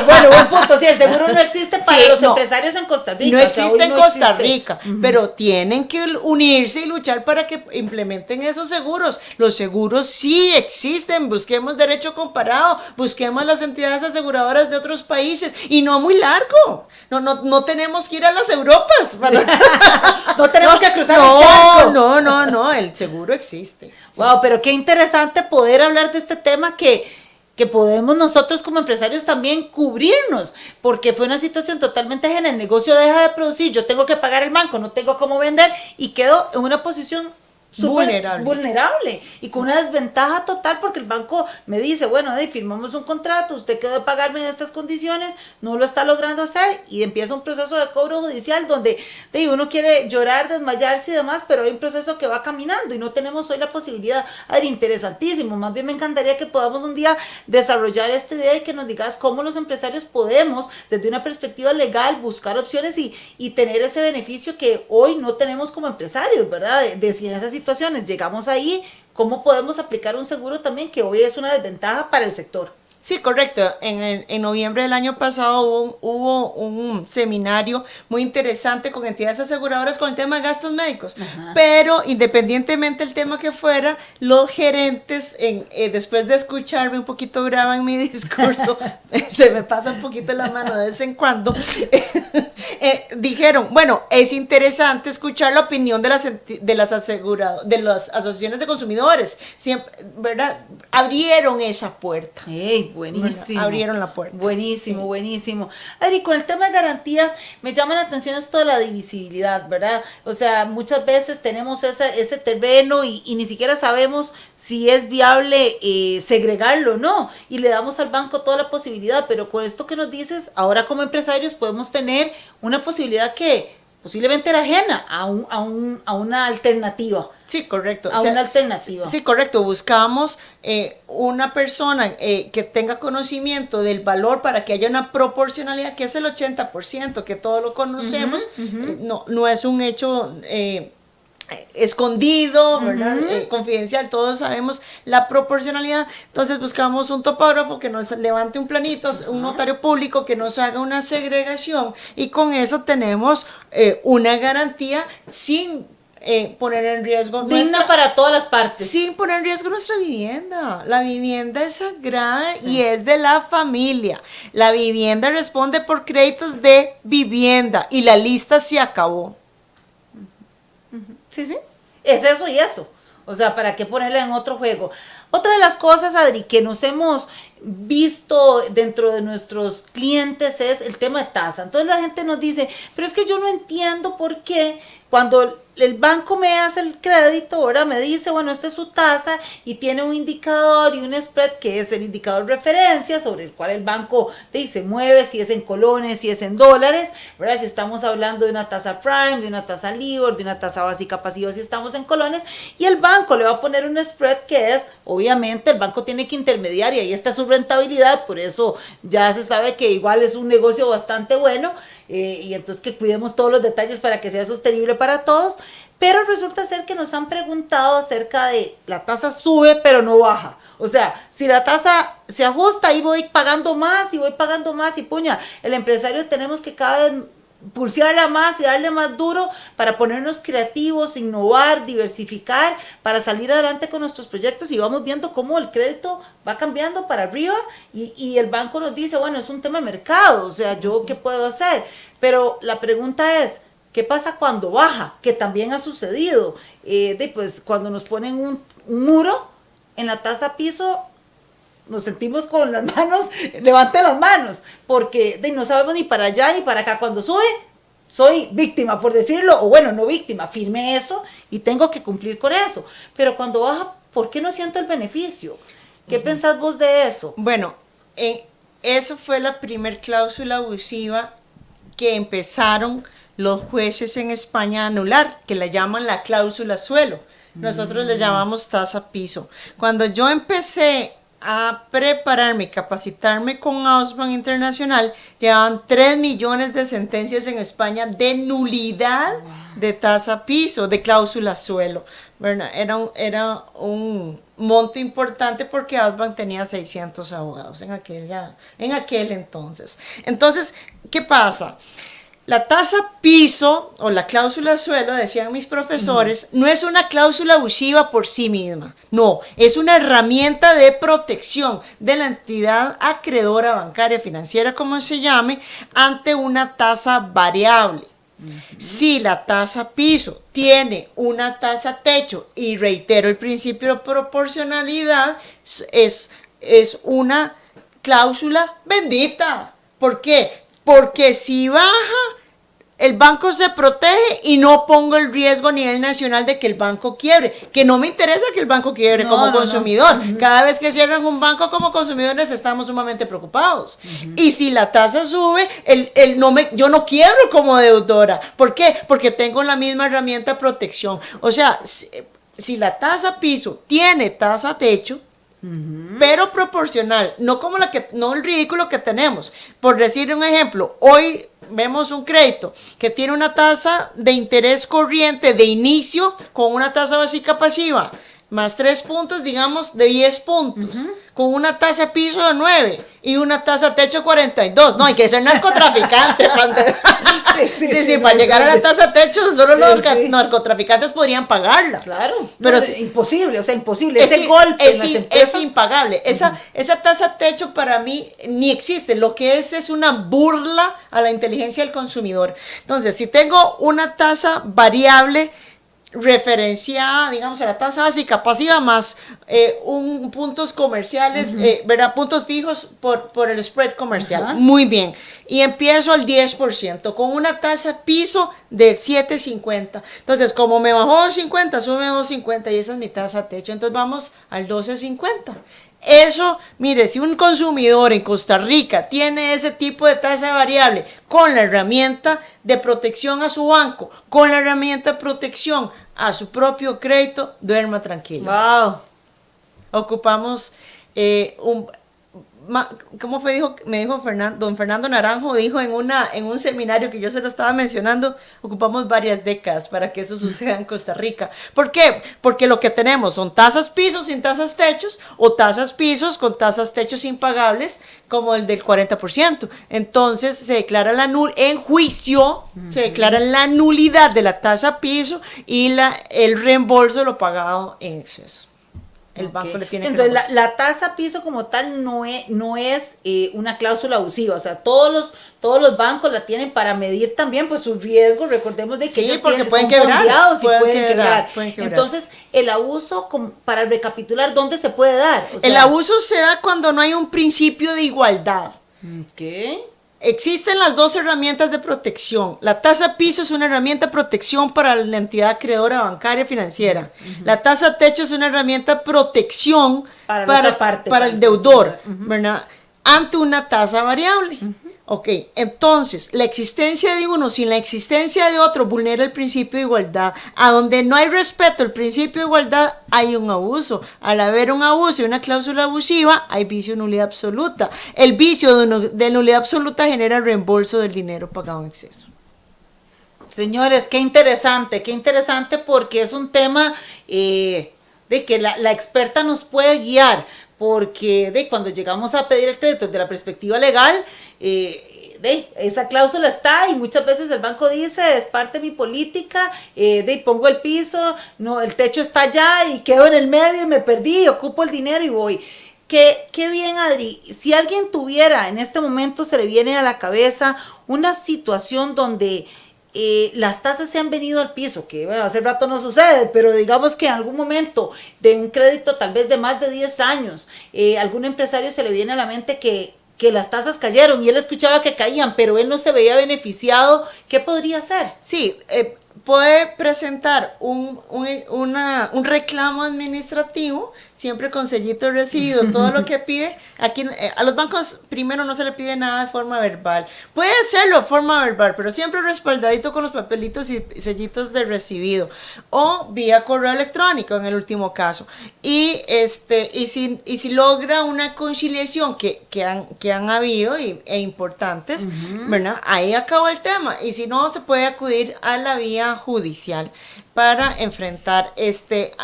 Speaker 2: bueno, buen punto. Sí, el seguro no existe para los empresarios en Costa Rica.
Speaker 3: No existe en Costa Rica, pero tienen que unirse y luchar para que implementen esos seguros. Los seguros sí existen. Busquemos derecho comparado. Busquemos las entidades aseguradoras de otros países. Y no muy largo. No tenemos que ir a las Europas.
Speaker 2: No tenemos que cruzar el charco.
Speaker 3: No, el seguro existe.
Speaker 2: Wow, pero qué interesante poder hablar de este tema que podemos nosotros como empresarios también cubrirnos, porque fue una situación totalmente ajena, el negocio deja de producir, yo tengo que pagar el banco, no tengo cómo vender y quedo en una posición vulnerable y con una desventaja total, porque el banco me dice, bueno, firmamos un contrato, usted quedó de pagarme en estas condiciones, no lo está logrando hacer, y empieza un proceso de cobro judicial donde uno quiere llorar, desmayarse y demás, pero hay un proceso que va caminando y no tenemos hoy la posibilidad. Adri, interesantísimo, más bien me encantaría que podamos un día desarrollar esta idea y que nos digas cómo los empresarios podemos, desde una perspectiva legal, buscar opciones y tener ese beneficio que hoy no tenemos como empresarios, ¿verdad? De si en esas situaciones llegamos ahí, ¿cómo podemos aplicar un seguro también que hoy es una desventaja para el sector?
Speaker 3: Sí, correcto. En noviembre del año pasado hubo un seminario muy interesante con entidades aseguradoras con el tema de gastos médicos. Ajá. Pero independientemente del tema que fuera, los gerentes, después de escucharme un poquito brava en mi discurso, se me pasa un poquito la mano de vez en cuando, dijeron, bueno, es interesante escuchar la opinión de las asociaciones de consumidores. Siempre, ¿verdad? Abrieron esa puerta.
Speaker 2: Hey, buenísimo.
Speaker 3: Bueno, abrieron la puerta.
Speaker 2: Buenísimo, sí. Buenísimo. Adri, con el tema de garantía, me llama la atención esto de la divisibilidad, ¿verdad? O sea, muchas veces tenemos ese terreno y ni siquiera sabemos si es viable segregarlo o no, y le damos al banco toda la posibilidad, pero con esto que nos dices, ahora como empresarios podemos tener una posibilidad que posiblemente era ajena a una alternativa.
Speaker 3: Sí, correcto.
Speaker 2: Una alternativa.
Speaker 3: Sí, correcto. Buscamos una persona que tenga conocimiento del valor para que haya una proporcionalidad, que es el 80%, que todos lo conocemos. No es un hecho escondido, ¿verdad? Confidencial, todos sabemos la proporcionalidad. Entonces buscamos un topógrafo que nos levante un planito, un notario público que nos haga una segregación, y con eso tenemos una garantía sin poner en riesgo
Speaker 2: digna para todas las partes,
Speaker 3: sin poner en riesgo nuestra vivienda. La vivienda es sagrada, sí, y es de la familia. La vivienda responde por créditos de vivienda y la lista se acabó.
Speaker 2: Sí, es eso y eso. O sea, ¿para qué ponerla en otro juego? Otra de las cosas, Adri, que nos hemos visto dentro de nuestros clientes es el tema de tasa. Entonces la gente nos dice, pero es que yo no entiendo por qué cuando el banco me hace el crédito, ahora me dice, bueno, esta es su tasa y tiene un indicador y un spread que es el indicador referencia sobre el cual el banco se mueve, si es en colones, si es en dólares, ¿verdad? Si estamos hablando de una tasa prime, de una tasa LIBOR, de una tasa básica pasiva, si estamos en colones, y el banco le va a poner un spread que es, obviamente, el banco tiene que intermediar y ahí está su rentabilidad, por eso ya se sabe que igual es un negocio bastante bueno, y entonces que cuidemos todos los detalles para que sea sostenible para todos, pero resulta ser que nos han preguntado acerca de la tasa sube pero no baja. O sea, si la tasa se ajusta y voy pagando más y puña, el empresario tenemos que cada vez pulsearla más y darle más duro para ponernos creativos, innovar, diversificar, para salir adelante con nuestros proyectos, y vamos viendo cómo el crédito va cambiando para arriba y el banco nos dice, bueno, es un tema de mercado, o sea, ¿yo qué puedo hacer? Pero la pregunta es, ¿qué pasa cuando baja? Que también ha sucedido, pues cuando nos ponen un muro en la tasa piso, nos sentimos con las manos, levanten las manos, porque no sabemos ni para allá ni para acá. Cuando sube, soy víctima, por decirlo, o bueno, no víctima, firmé eso y tengo que cumplir con eso. Pero cuando baja, ¿por qué no siento el beneficio? ¿Qué pensás vos de eso?
Speaker 3: Bueno, eso fue la primer cláusula abusiva que empezaron los jueces en España a anular, que la llaman la cláusula suelo. Nosotros le llamamos tasa piso. Cuando yo empecé a prepararme y capacitarme con Ausbank Internacional, llevaban 3 millones de sentencias en España de nulidad de tasa piso, de cláusula suelo, ¿verdad? Era un monto importante porque Ausbank tenía 600 abogados en aquel entonces. Entonces, ¿qué pasa? La tasa piso o la cláusula suelo, decían mis profesores, no es una cláusula abusiva por sí misma, no, es una herramienta de protección de la entidad acreedora bancaria financiera, como se llame, ante una tasa variable. Si la tasa piso tiene una tasa techo, y reitero el principio de proporcionalidad, es una cláusula bendita. ¿Por qué? Porque si baja, el banco se protege y no pongo el riesgo a nivel nacional de que el banco quiebre, que no me interesa que el banco quiebre como consumidor. Cada vez que cierran un banco como consumidores estamos sumamente preocupados. Y si la tasa sube, yo no quiebro como deudora. ¿Por qué? Porque tengo la misma herramienta de protección. O sea, si la tasa piso tiene tasa techo, pero proporcional, no como no el ridículo que tenemos. Por decir un ejemplo, hoy vemos un crédito que tiene una tasa de interés corriente de inicio con una tasa básica pasiva más 3 puntos, digamos, de 10 puntos, con una tasa piso de 9 y una tasa techo 42. No, hay que ser narcotraficante. Para llegar a la tasa techo, solo los narcotraficantes podrían pagarla.
Speaker 4: Claro,
Speaker 3: pero
Speaker 4: imposible, imposible. Ese golpe en las empresas
Speaker 3: es impagable. Esa tasa techo para mí ni existe. Lo que es una burla a la inteligencia del consumidor. Entonces, si tengo una tasa variable referenciada, digamos, a la tasa básica pasiva más puntos comerciales, ¿verdad? Puntos fijos por el spread comercial. Muy bien. Y empiezo al 10% con una tasa piso de 7.50. Entonces, como me bajó 2.50, sube 2.50 y esa es mi tasa techo. Entonces, vamos al 12.50. Eso, mire, si un consumidor en Costa Rica tiene ese tipo de tasa variable con la herramienta de protección a su banco, con la herramienta de protección a su propio crédito, duerma tranquilo.
Speaker 4: Wow.
Speaker 3: Ocupamos ¿cómo fue? Me dijo don Fernando Naranjo, dijo en un seminario que yo se lo estaba mencionando, ocupamos varias décadas para que eso suceda en Costa Rica. ¿Por qué? Porque lo que tenemos son tasas pisos sin tasas techos o tasas pisos con tasas techos impagables como el del 40%. Entonces se declara en juicio, se declara la nulidad de la tasa piso y el reembolso de lo pagado en exceso. El banco le tiene
Speaker 4: entonces, la tasa piso como tal no es una cláusula abusiva, o sea, todos los bancos la tienen para medir también pues sus riesgos. Recordemos de que ellos
Speaker 3: pueden quebrar.
Speaker 4: Entonces, el abuso, para recapitular, ¿dónde se puede dar? O sea,
Speaker 3: el abuso se da cuando no hay un principio de igualdad.
Speaker 4: ¿Qué?
Speaker 3: Existen las dos herramientas de protección. La tasa piso es una herramienta de protección para la entidad acreedora bancaria financiera. La tasa techo es una herramienta de protección para el deudor, ¿verdad? Ante una tasa variable. Ok, entonces, la existencia de uno sin la existencia de otro vulnera el principio de igualdad. A donde no hay respeto al principio de igualdad, hay un abuso. Al haber un abuso y una cláusula abusiva, hay vicio de nulidad absoluta. El vicio de nulidad absoluta genera reembolso del dinero pagado en exceso.
Speaker 2: Señores, qué interesante porque es un tema de que la experta nos puede guiar, porque cuando llegamos a pedir el crédito desde la perspectiva legal, esa cláusula está y muchas veces el banco dice, es parte de mi política, pongo el piso, no, el techo está allá y quedo en el medio y me perdí, ocupo el dinero y voy. Qué bien, Adri. Si alguien tuviera, en este momento se le viene a la cabeza una situación donde las tasas se han venido al piso, que bueno, hace rato no sucede, pero digamos que en algún momento de un crédito tal vez de más de 10 años, algún empresario se le viene a la mente que las tasas cayeron y él escuchaba que caían, pero él no se veía beneficiado. ¿Qué podría hacer?
Speaker 3: Sí, puede presentar un reclamo administrativo, siempre con sellito recibido, todo lo que pide. Aquí a los bancos primero no se le pide nada de forma verbal. Puede hacerlo de forma verbal, pero siempre respaldadito con los papelitos y sellitos de recibido. O vía correo electrónico en el último caso. Y si logra una conciliación que han habido e importantes, ¿verdad? Ahí acabó el tema. Y si no, se puede acudir a la vía judicial para enfrentar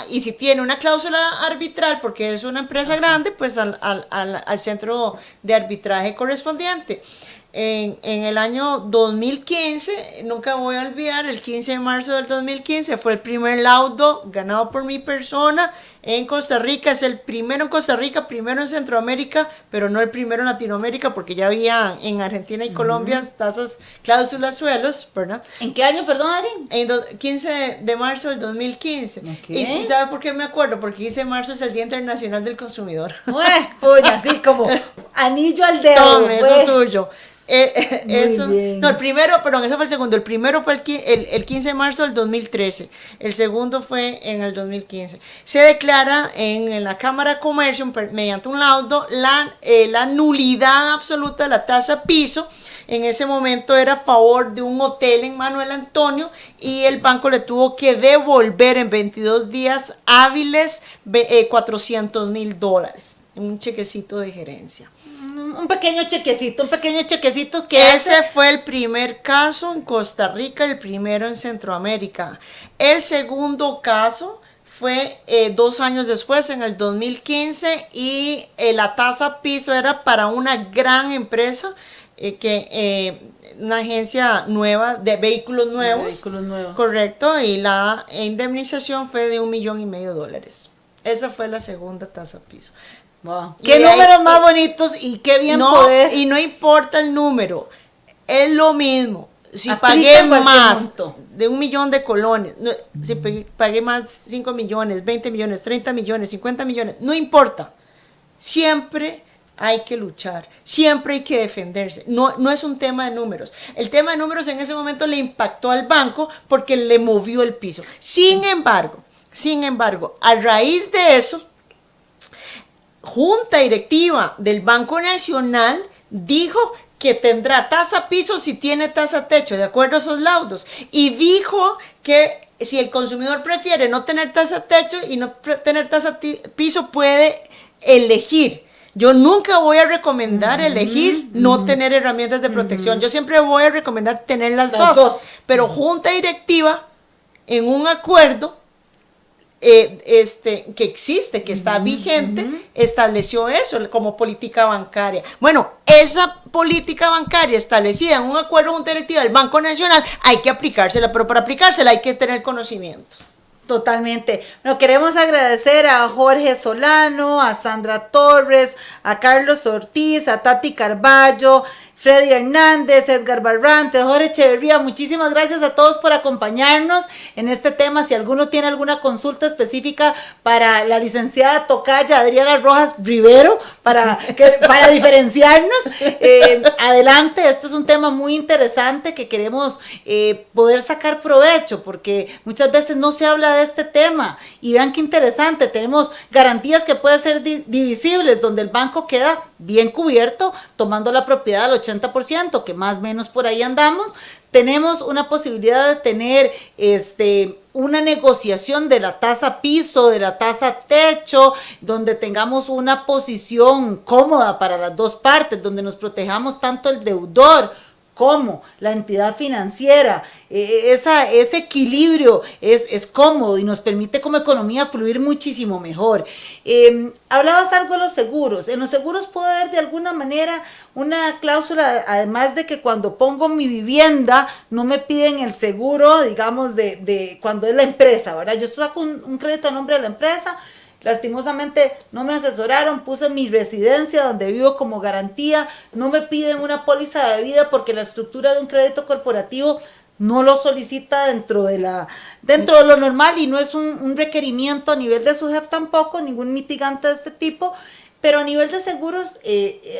Speaker 3: y si tiene una cláusula arbitral porque es una empresa grande, pues al centro de arbitraje correspondiente. En el año 2015, nunca voy a olvidar, el 15 de marzo del 2015 fue el primer laudo ganado por mi persona en Costa Rica. Es el primero en Costa Rica, primero en Centroamérica, pero no el primero en Latinoamérica, porque ya había en Argentina y Colombia tasas, cláusulas, suelos, ¿verdad?
Speaker 2: ¿En qué año, perdón, Adri?
Speaker 3: En 15 de marzo del 2015. Okay. ¿Y sabe por qué me acuerdo? Porque 15 de marzo es el Día Internacional del Consumidor.
Speaker 4: Pues así como anillo al dedo.
Speaker 3: Tome, eso es suyo. Eso,
Speaker 4: bien.
Speaker 3: no, el primero, perdón, ese fue el segundo. El primero fue el 15 de marzo del 2013. El segundo fue en el 2015. Se declara en la Cámara de Comercio, mediante un laudo, la nulidad absoluta de la tasa piso. En ese momento era a favor de un hotel en Manuel Antonio y el banco le tuvo que devolver en 22 días hábiles $400,000 en un chequecito de gerencia.
Speaker 4: Un pequeño chequecito que
Speaker 3: Ese fue el primer caso en Costa Rica, el primero en Centroamérica. El segundo caso fue 2 años después, en el 2015, y la tasa piso era para una gran empresa, una agencia nueva de vehículos nuevos. Correcto, y la indemnización fue de $1,5 millones. Esa fue la segunda tasa piso.
Speaker 4: Wow. Qué números más bonitos y qué bien poder.
Speaker 3: Y no importa el número, es lo mismo. Si
Speaker 4: Aplica
Speaker 3: pagué
Speaker 4: en cualquier
Speaker 3: más
Speaker 4: monto.
Speaker 3: de 1 millón de colones, si pagué más 5 millones, 20 millones, 30 millones, 50 millones, no importa. Siempre hay que luchar, siempre hay que defenderse. No es un tema de números. El tema de números en ese momento le impactó al banco porque le movió el piso. Sin embargo, a raíz de eso, Junta Directiva del Banco Nacional dijo que tendrá tasa piso si tiene tasa techo, de acuerdo a esos laudos. Y dijo que si el consumidor prefiere no tener tasa techo y no tener tasa piso, puede elegir. Yo nunca voy a recomendar elegir no tener herramientas de protección. Yo siempre voy a recomendar tener las dos. Pero Junta Directiva, en un acuerdo que existe, que está vigente, estableció eso como política bancaria. Bueno, esa política bancaria establecida en un acuerdo de Junta Directiva del Banco Nacional hay que aplicársela, pero para aplicársela hay que tener conocimiento.
Speaker 4: Totalmente. Bueno, queremos agradecer a Jorge Solano, a Sandra Torres, a Carlos Ortiz, a Tati Carballo, Freddy Hernández, Edgar Barrantes, Jorge Echeverría. Muchísimas gracias a todos por acompañarnos en este tema. Si alguno tiene alguna consulta específica para la licenciada tocaya Adriana Rojas Rivero, para diferenciarnos, adelante. Esto es un tema muy interesante que queremos poder sacar provecho, porque muchas veces no se habla de este tema. Y vean qué interesante, tenemos garantías que pueden ser divisibles, donde el banco queda bien cubierto, tomando la propiedad al 80%, que más o menos por ahí andamos. Tenemos una posibilidad de tener una negociación de la tasa piso, de la tasa techo, donde tengamos una posición cómoda para las dos partes, donde nos protejamos tanto el deudor como la entidad financiera. Ese equilibrio es cómodo y nos permite como economía fluir muchísimo mejor. Hablabas algo de los seguros. En los seguros puede haber de alguna manera una cláusula, además de que cuando pongo mi vivienda no me piden el seguro, digamos, de cuando es la empresa, ¿verdad? Yo saco un crédito a nombre de la empresa. Lastimosamente no me asesoraron, puse mi residencia donde vivo como garantía, no me piden una póliza de vida porque la estructura de un crédito corporativo no lo solicita dentro de lo normal y no es un requerimiento a nivel de SUGEF tampoco, ningún mitigante de este tipo. Pero a nivel de seguros,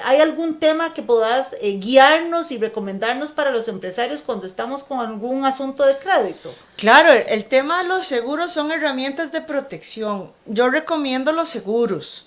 Speaker 4: ¿hay algún tema que puedas guiarnos y recomendarnos para los empresarios cuando estamos con algún asunto de crédito?
Speaker 3: Claro, el tema de los seguros son herramientas de protección. Yo recomiendo los seguros.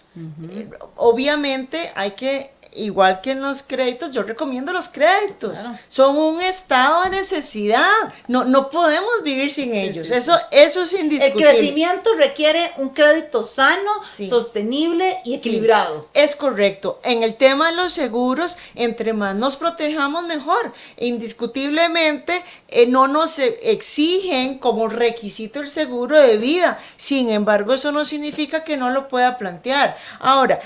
Speaker 3: Obviamente hay que, igual que en los créditos, yo recomiendo los créditos. Claro. Son un estado de necesidad. No podemos vivir sin ellos. Eso es indiscutible.
Speaker 4: El crecimiento requiere un crédito sano, sostenible y equilibrado.
Speaker 3: Es correcto. En el tema de los seguros, entre más nos protejamos, mejor. Indiscutiblemente, no nos exigen como requisito el seguro de vida. Sin embargo, eso no significa que no lo pueda plantear. Ahora,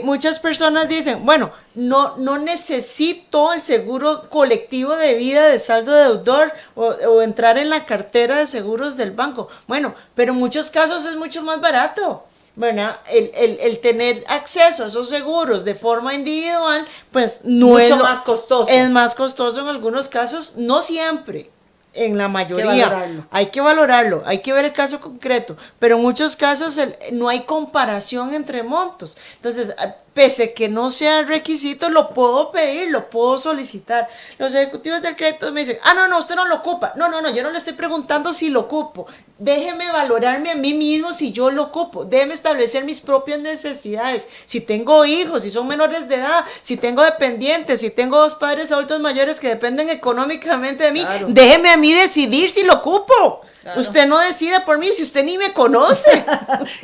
Speaker 3: muchas personas dicen, bueno, no necesito el seguro colectivo de vida de saldo deudor o entrar en la cartera de seguros del banco. Bueno, pero en muchos casos es mucho más barato, ¿verdad? El tener acceso a esos seguros de forma individual, pues no es
Speaker 4: mucho más costoso.
Speaker 3: Es más costoso en algunos casos, no siempre. En la mayoría hay que valorarlo, hay que ver el caso concreto, pero en muchos casos no hay comparación entre montos. Entonces, pese que no sea requisito, lo puedo pedir, lo puedo solicitar. Los ejecutivos del crédito me dicen, no, usted no lo ocupa. No, yo no le estoy preguntando si lo ocupo. Déjeme valorarme a mí mismo si yo lo ocupo. Déjeme establecer mis propias necesidades. Si tengo hijos, si son menores de edad, si tengo dependientes, si tengo 2 padres adultos mayores que dependen económicamente de mí, claro. Déjeme a mí decidir si lo ocupo. Claro. Usted no decide por mí si usted ni me conoce.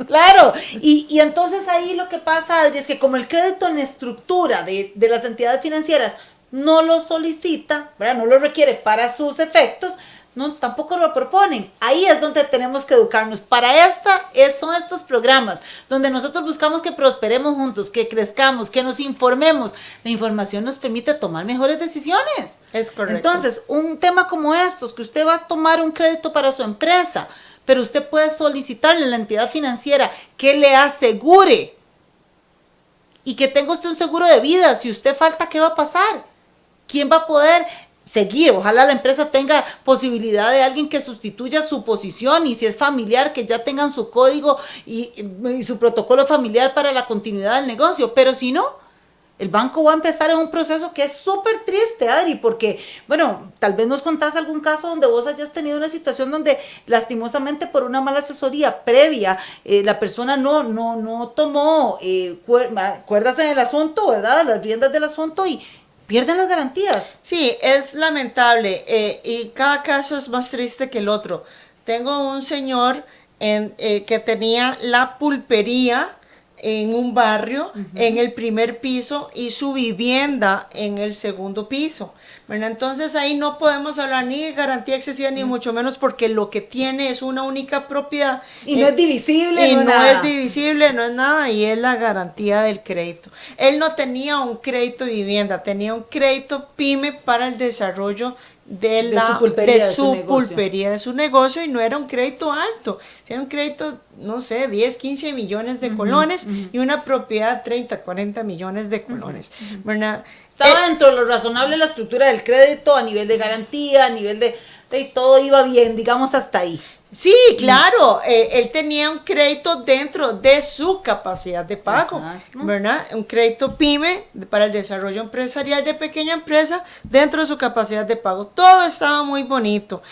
Speaker 4: Claro, y entonces ahí lo que pasa, Adri, es que como el crédito en estructura de las entidades financieras no lo solicita, ¿verdad? No lo requiere para sus efectos, no, tampoco lo proponen. Ahí es donde tenemos que educarnos. Para son estos programas donde nosotros buscamos que prosperemos juntos, que crezcamos, que nos informemos. La información nos permite tomar mejores decisiones.
Speaker 3: Es correcto.
Speaker 4: Entonces, un tema como estos, que usted va a tomar un crédito para su empresa, pero usted puede solicitarle a la entidad financiera que le asegure y que tenga usted un seguro de vida. Si usted falta, ¿qué va a pasar? ¿Quién va a poder seguir? Ojalá la empresa tenga posibilidad de alguien que sustituya su posición, y si es familiar, que ya tengan su código y su protocolo familiar para la continuidad del negocio. Pero si no, el banco va a empezar en un proceso que es súper triste, Adri, porque, bueno, tal vez nos contás algún caso donde vos hayas tenido una situación donde lastimosamente por una mala asesoría previa, la persona no tomó cuerdas en el asunto, ¿verdad? Las riendas del asunto, y pierden las garantías.
Speaker 3: Sí, es lamentable, y cada caso es más triste que el otro. Tengo un señor que tenía la pulpería en un barrio, en el primer piso, y su vivienda en el segundo piso. Bueno, entonces ahí no podemos hablar ni de garantía excesiva, ni mucho menos, porque lo que tiene es una única propiedad.
Speaker 4: Y no es divisible.
Speaker 3: Y no es divisible, no es nada, y es la garantía del crédito. Él no tenía un crédito de vivienda, tenía un crédito PYME para el desarrollo de su pulpería, de su negocio, y no era un crédito alto, era un crédito, no sé, 10, 15 millones de colones, y una propiedad 30, 40 millones de colones. ¿Verdad?
Speaker 4: Estaba dentro de lo razonable la estructura del crédito, a nivel de garantía, a nivel de todo iba bien, digamos, hasta ahí.
Speaker 3: Sí, claro, él tenía un crédito dentro de su capacidad de pago, ¿verdad? Un crédito PYME para el desarrollo empresarial de pequeña empresa dentro de su capacidad de pago. Todo estaba muy bonito.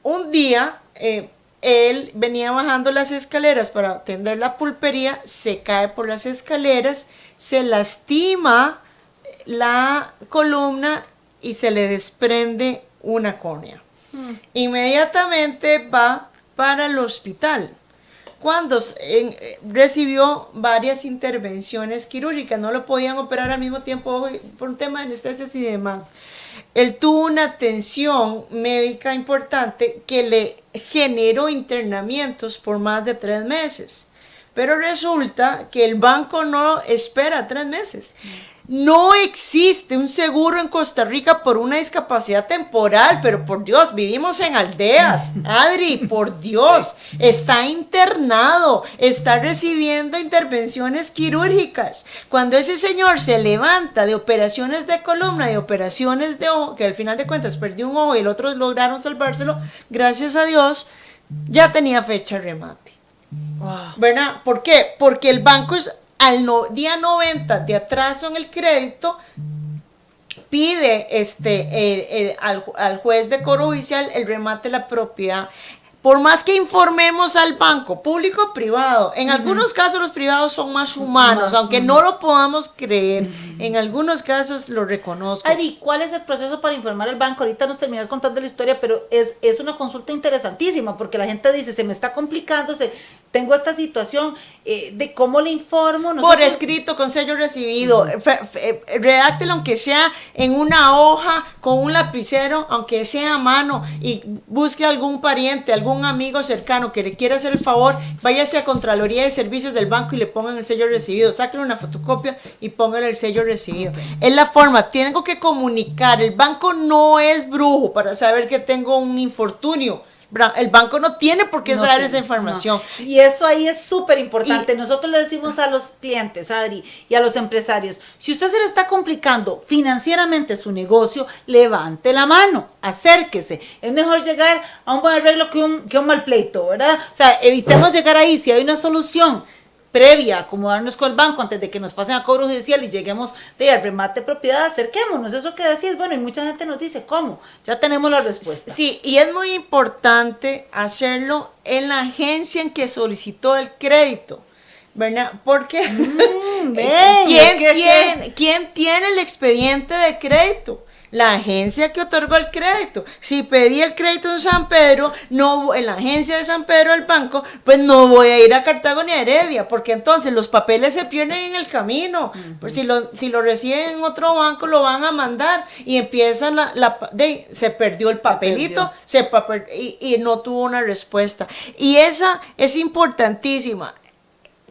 Speaker 3: Un día, él venía bajando las escaleras para atender la pulpería, se cae por las escaleras, se lastima la columna y se le desprende una córnea. Inmediatamente va para el hospital. Cuando recibió varias intervenciones quirúrgicas, no lo podían operar al mismo tiempo por un tema de anestesias y demás. Él tuvo una atención médica importante que le generó internamientos por más de 3 meses. Pero resulta que el banco no espera 3 meses. No existe un seguro en Costa Rica por una discapacidad temporal, pero por Dios, vivimos en aldeas. Adri, por Dios, está internado, está recibiendo intervenciones quirúrgicas. Cuando ese señor se levanta de operaciones de columna, de operaciones de ojo, que al final de cuentas perdió un ojo y el otro lograron salvárselo, gracias a Dios, ya tenía fecha de remate. Wow. ¿Verdad? ¿Por qué? Porque el banco es día 90 de atraso en el crédito, pide al juez de cobro judicial el remate de la propiedad. Por más que informemos al banco, público o privado, en algunos casos los privados son más humanos, aunque no lo podamos creer, en algunos casos lo reconozco.
Speaker 4: Adri, ¿cuál es el proceso para informar al banco? Ahorita nos terminas contando la historia, pero es una consulta interesantísima, porque la gente dice, se me está complicando, tengo esta situación, de cómo le informo.
Speaker 3: Por escrito, con sello recibido, redáctelo aunque sea en una hoja, con un lapicero, aunque sea a mano, y busque algún pariente, algún amigo cercano que le quiera hacer el favor, váyase a Contraloría de Servicios del banco y le pongan el sello recibido, sáquenle una fotocopia y pongan el sello recibido. Es la forma, tengo que comunicar, el banco no es brujo para saber que tengo un infortunio. El banco no tiene por qué dar esa información.
Speaker 4: No. Y eso ahí es súper importante. Nosotros le decimos a los clientes, Adri, y a los empresarios, si usted se le está complicando financieramente su negocio, levante la mano, acérquese. Es mejor llegar a un buen arreglo que un mal pleito, ¿verdad? O sea, evitemos llegar ahí. Si hay una solución previa a acomodarnos con el banco antes de que nos pasen a cobro judicial y lleguemos al remate de propiedad, acerquémonos, eso que decís, bueno, y mucha gente nos dice, ¿cómo? Ya tenemos la respuesta.
Speaker 3: Sí, y es muy importante hacerlo en la agencia en que solicitó el crédito, ¿verdad? Porque ¿quién tiene el expediente de crédito? La agencia que otorgó el crédito. Si pedí el crédito en San Pedro, no, en la agencia de San Pedro del banco, pues no voy a ir a Cartago ni a Heredia, porque entonces los papeles se pierden en el camino. Pues si lo reciben en otro banco, lo van a mandar y empiezan se perdió el papelito, y no tuvo una respuesta. Y esa es importantísima.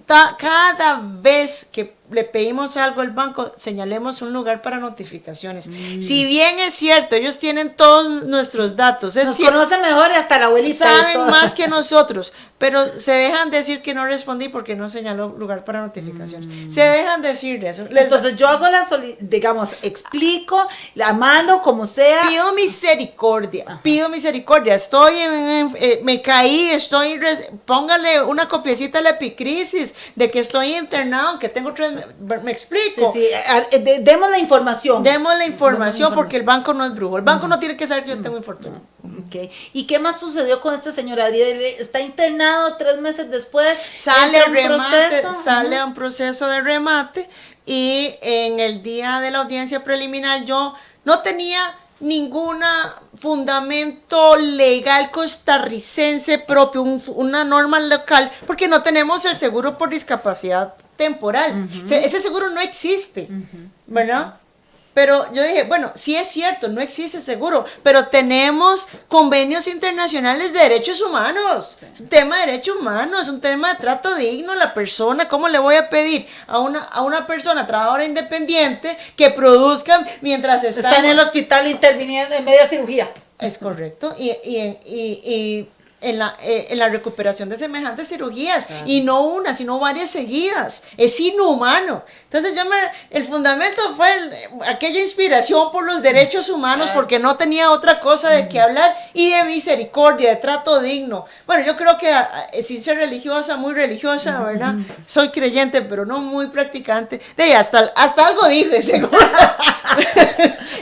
Speaker 3: Cada vez que le pedimos algo al banco, señalemos un lugar para notificaciones. Si bien es cierto, ellos tienen todos nuestros datos.
Speaker 4: Nos conocen mejor y hasta la abuelita.
Speaker 3: Saben más que nosotros, pero se dejan decir que no respondí porque no señaló lugar para notificaciones. Se dejan decir eso.
Speaker 4: Entonces yo hago explico, la mano como sea.
Speaker 3: Pido misericordia. Estoy me caí, póngale una copiecita a la epicrisis de que estoy internado, que tengo 3 meses. ¿Me explico?
Speaker 4: Sí. Demos la información.
Speaker 3: Porque el banco no es brujo. El banco no tiene que saber que yo tengo infortunio.
Speaker 4: Okay. ¿Y qué más sucedió con este señor Adriel? Está internado 3 meses después.
Speaker 3: Sale a un proceso de remate y en el día de la audiencia preliminar yo no tenía ningún fundamento legal costarricense propio, una norma local, porque no tenemos el seguro por discapacidad temporal. O sea, ese seguro no existe, ¿verdad? Pero yo dije, bueno, sí es cierto, no existe seguro, pero tenemos convenios internacionales de derechos humanos. Es un tema de derechos humanos, es un tema de trato digno a la persona. ¿Cómo le voy a pedir a una persona trabajadora independiente que produzca mientras está
Speaker 4: en el hospital interviniendo en media cirugía?
Speaker 3: Es correcto. Y en la recuperación de semejantes cirugías, claro. Y no una, sino varias seguidas. Es inhumano. Entonces el fundamento fue aquella inspiración por los derechos humanos, claro. Porque no tenía otra cosa de qué hablar, y de misericordia, de trato digno. Bueno, yo creo que sin ser religiosa, muy religiosa, ¿verdad? Soy creyente, pero no muy practicante. Hasta algo dije, seguro.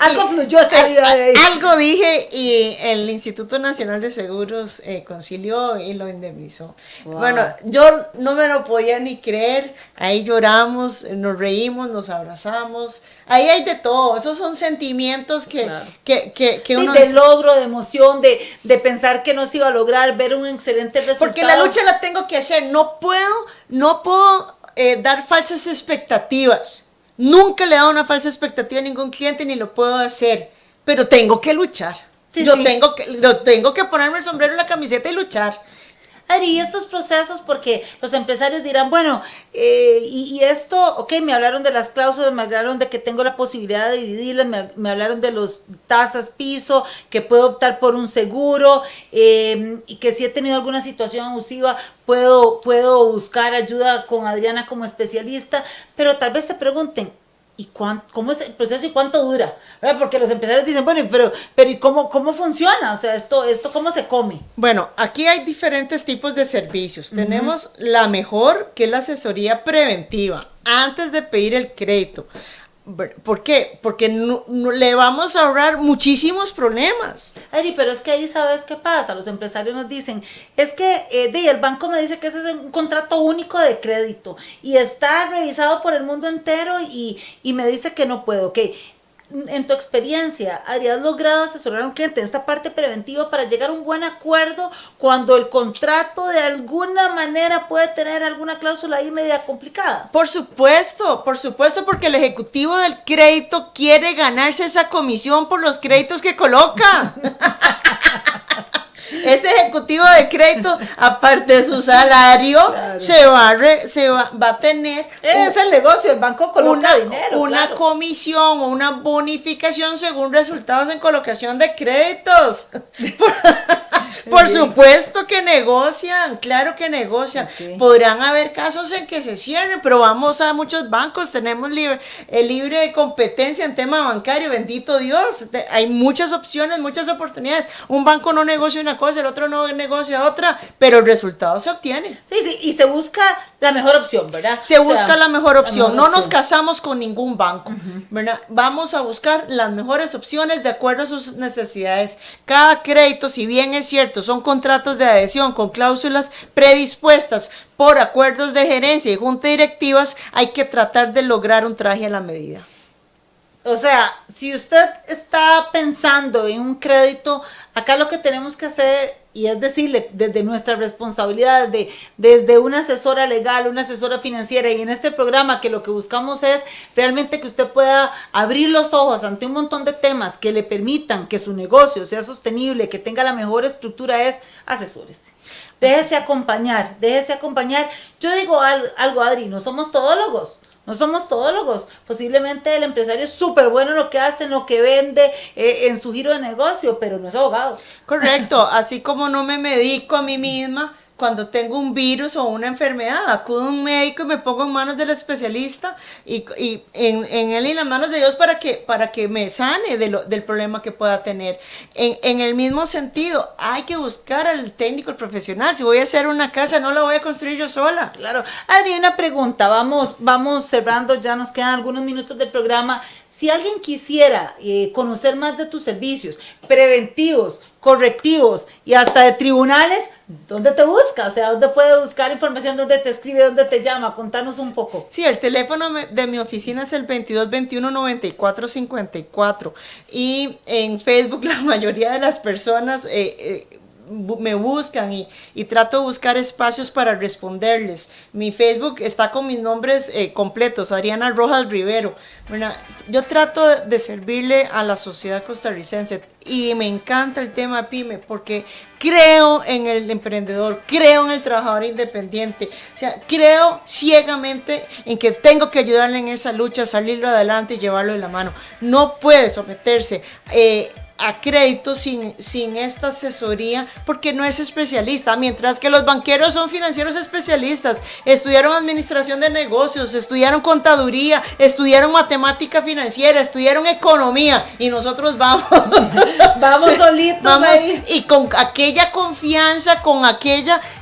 Speaker 4: Algo fluyó.
Speaker 3: Algo dije, y el Instituto Nacional de Seguros concilió y lo indemnizó. Wow. Bueno, yo no me lo podía ni creer. Ahí lloramos, nos reímos, nos abrazamos. Ahí hay de todo. Esos son sentimientos
Speaker 4: claro.
Speaker 3: que uno...
Speaker 4: de logro, de emoción, de pensar que no se iba a lograr, ver un excelente resultado.
Speaker 3: Porque la lucha la tengo que hacer. No puedo dar falsas expectativas. Nunca le he dado una falsa expectativa a ningún cliente, ni lo puedo hacer. Pero tengo que luchar. Tengo que ponerme el sombrero y la camiseta y luchar.
Speaker 4: Adri, y estos procesos, porque los empresarios dirán, bueno, y esto, ok, me hablaron de las cláusulas, me hablaron de que tengo la posibilidad de dividirlas, me hablaron de los tasas piso, que puedo optar por un seguro, y que si he tenido alguna situación abusiva, puedo buscar ayuda con Adriana como especialista, pero tal vez te pregunten, ¿y cómo es el proceso y cuánto dura? ¿Verdad? Porque los empresarios dicen, bueno, pero ¿y cómo funciona? O sea, esto ¿cómo se come?
Speaker 3: Bueno, aquí hay diferentes tipos de servicios. Tenemos la mejor, que es la asesoría preventiva, antes de pedir el crédito. ¿Por qué? Porque no le vamos a ahorrar muchísimos problemas.
Speaker 4: Adri, pero es que ahí ¿sabes qué pasa? Los empresarios nos dicen, es que el banco me dice que ese es un contrato único de crédito y está revisado por el mundo entero y me dice que no puedo. Ok, en tu experiencia, Adri, ¿has logrado asesorar a un cliente en esta parte preventiva para llegar a un buen acuerdo cuando el contrato de alguna manera puede tener alguna cláusula ahí media complicada?
Speaker 3: Por supuesto, porque el ejecutivo del crédito quiere ganarse esa comisión por los créditos que coloca. Ese ejecutivo de crédito, aparte de su salario, claro. se va a tener...
Speaker 4: Es el negocio, el banco coloca dinero.
Speaker 3: Una comisión o una bonificación según resultados en colocación de créditos. Por supuesto que negocian, claro que negocian. Okay. Podrán haber casos en que se cierren, pero vamos a muchos bancos, tenemos libre competencia en tema bancario, bendito Dios. Hay muchas opciones, muchas oportunidades. Un banco no negocia una una cosa, el otro no negocia otra, pero el resultado se obtiene.
Speaker 4: Sí, y se busca la mejor opción, ¿verdad?
Speaker 3: Se busca la mejor opción. No nos
Speaker 4: opción.
Speaker 3: casamos con ningún banco, ¿verdad? Vamos a buscar las mejores opciones de acuerdo a sus necesidades. Cada crédito, si bien es cierto, son contratos de adhesión con cláusulas predispuestas por acuerdos de gerencia y junta directivas, hay que tratar de lograr un traje a la medida.
Speaker 4: O sea, si usted está pensando en un crédito, acá lo que tenemos que hacer, y es decirle, desde nuestra responsabilidad, desde una asesora legal, una asesora financiera, y en este programa que lo que buscamos es realmente que usted pueda abrir los ojos ante un montón de temas que le permitan que su negocio sea sostenible, que tenga la mejor estructura, es asesórese. Déjese acompañar. Yo digo algo, Adri, no somos todólogos. Posiblemente el empresario es súper bueno en lo que hace, en lo que vende, en su giro de negocio, pero no es abogado.
Speaker 3: Correcto, así como no me medico a mí misma cuando tengo un virus o una enfermedad, acudo a un médico y me pongo en manos del especialista y en él y en las manos de Dios para que me sane del problema que pueda tener. En el mismo sentido, hay que buscar al técnico, al profesional. Si voy a hacer una casa, no la voy a construir yo sola.
Speaker 4: Claro. Adri, una pregunta, vamos cerrando, ya nos quedan algunos minutos del programa. Si alguien quisiera conocer más de tus servicios preventivos, correctivos y hasta de tribunales, ¿dónde te busca? O sea, ¿dónde puede buscar información? ¿Dónde te escribe? ¿Dónde te llama? Contanos un poco.
Speaker 3: Sí, el teléfono de mi oficina es el 2221-9454 y en Facebook la mayoría de las personas me buscan y trato de buscar espacios para responderles. Mi Facebook está con mis nombres completos, Adriana Rojas Rivero. Bueno, yo trato de servirle a la sociedad costarricense y me encanta el tema PYME porque creo en el emprendedor, creo en el trabajador independiente, o sea, creo ciegamente en que tengo que ayudarle en esa lucha, salirlo adelante y llevarlo de la mano. No puede someterse a crédito sin esta asesoría porque no es especialista, mientras que los banqueros son financieros especialistas, estudiaron administración de negocios, estudiaron contaduría, estudiaron matemática financiera, estudiaron economía y nosotros vamos
Speaker 4: solitos ahí.
Speaker 3: Y con aquella confianza,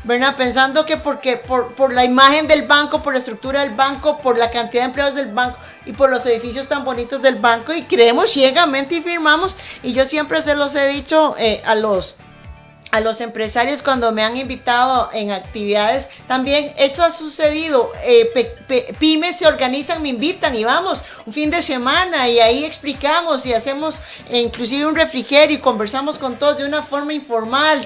Speaker 3: ¿verdad? Pensando que porque por la imagen del banco, por la estructura del banco, por la cantidad de empleados del banco y por los edificios tan bonitos del banco y creemos ciegamente y firmamos. Y yo siempre se los he dicho a los empresarios cuando me han invitado en actividades, también eso ha sucedido, pymes se organizan, me invitan y vamos un fin de semana y ahí explicamos y hacemos inclusive un refrigerio y conversamos con todos de una forma informal,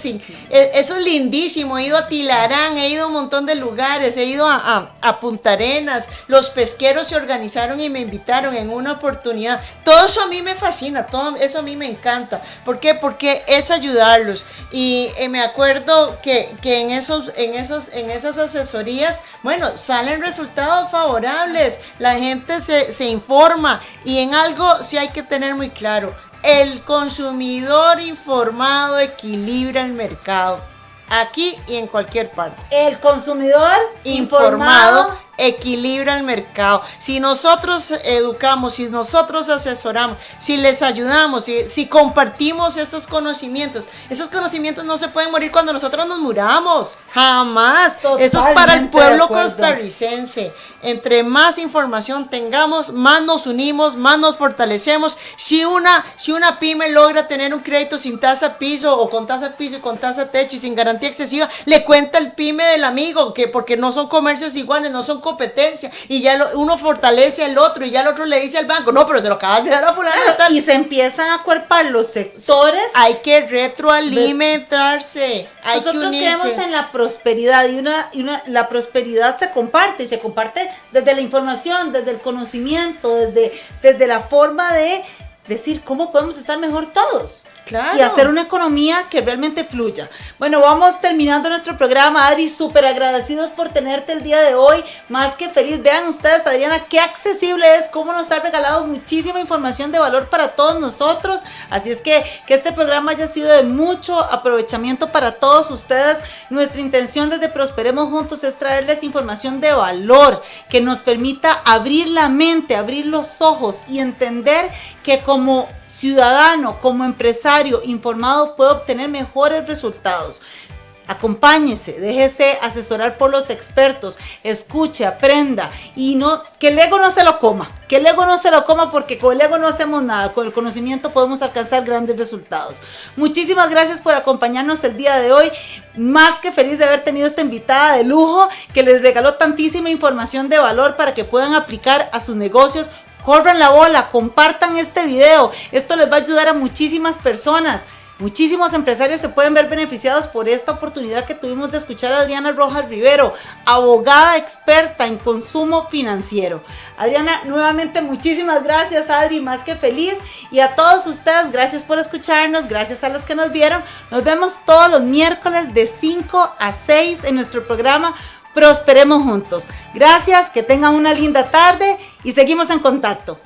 Speaker 3: eso es lindísimo. He ido a Tilarán, he ido a un montón de lugares, he ido a Punta Arenas, los pesqueros se organizaron y me invitaron en una oportunidad. Todo eso a mí me fascina, todo eso a mí me encanta. ¿Por qué? Porque es ayudarlos. Y me acuerdo que en esas asesorías, bueno, salen resultados favorables, la gente se informa y en algo sí hay que tener muy claro, el consumidor informado equilibra el mercado, aquí y en cualquier parte.
Speaker 4: El consumidor informado
Speaker 3: equilibra el mercado. Si nosotros educamos, si nosotros asesoramos, si les ayudamos, si compartimos estos conocimientos, esos conocimientos no se pueden morir cuando nosotros nos muramos, jamás.
Speaker 4: Totalmente.
Speaker 3: Esto es para el pueblo costarricense. Entre más información tengamos, más nos unimos, más nos fortalecemos. Si una pyme logra tener un crédito sin tasa piso o con tasa piso y con tasa techo y sin garantía excesiva, le cuenta el pyme del amigo que porque no son comercios iguales, no son competencia y ya uno fortalece al otro y ya el otro le dice al banco, no, pero te lo acabas de dar a fulano.
Speaker 4: Y se empiezan a acuerpar los sectores.
Speaker 3: Hay que retroalimentarse, hay
Speaker 4: Nosotros
Speaker 3: que unirse.
Speaker 4: creemos en la prosperidad y la prosperidad se comparte y se comparte desde la información, desde el conocimiento, desde la forma de decir cómo podemos estar mejor todos.
Speaker 3: Claro.
Speaker 4: Y hacer una economía que realmente fluya. Bueno, vamos terminando nuestro programa, Adri, súper agradecidos por tenerte el día de hoy, más que feliz. Vean ustedes, Adriana, qué accesible es, cómo nos ha regalado muchísima información de valor para todos nosotros, así es que este programa haya sido de mucho aprovechamiento para todos ustedes. Nuestra intención desde Prosperemos Juntos es traerles información de valor, que nos permita abrir la mente, abrir los ojos y entender que como
Speaker 2: ciudadano, como empresario informado, puede obtener mejores resultados. Acompáñese, déjese asesorar por los expertos, escuche, aprenda y que el ego no se lo coma, porque con el ego no hacemos nada, con el conocimiento podemos alcanzar grandes resultados. Muchísimas gracias por acompañarnos el día de hoy, más que feliz de haber tenido esta invitada de lujo que les regaló tantísima información de valor para que puedan aplicar a sus negocios. Corran la bola, compartan este video, esto les va a ayudar a muchísimas personas. Muchísimos empresarios se pueden ver beneficiados por esta oportunidad que tuvimos de escuchar a Adriana Rojas Rivero, abogada experta en consumo financiero. Adriana, nuevamente muchísimas gracias, Adri, más que feliz. Y a todos ustedes, gracias por escucharnos, gracias a los que nos vieron. Nos vemos todos los miércoles de 5 a 6 en nuestro programa Prosperemos Juntos. Gracias, que tengan una linda tarde y seguimos en contacto.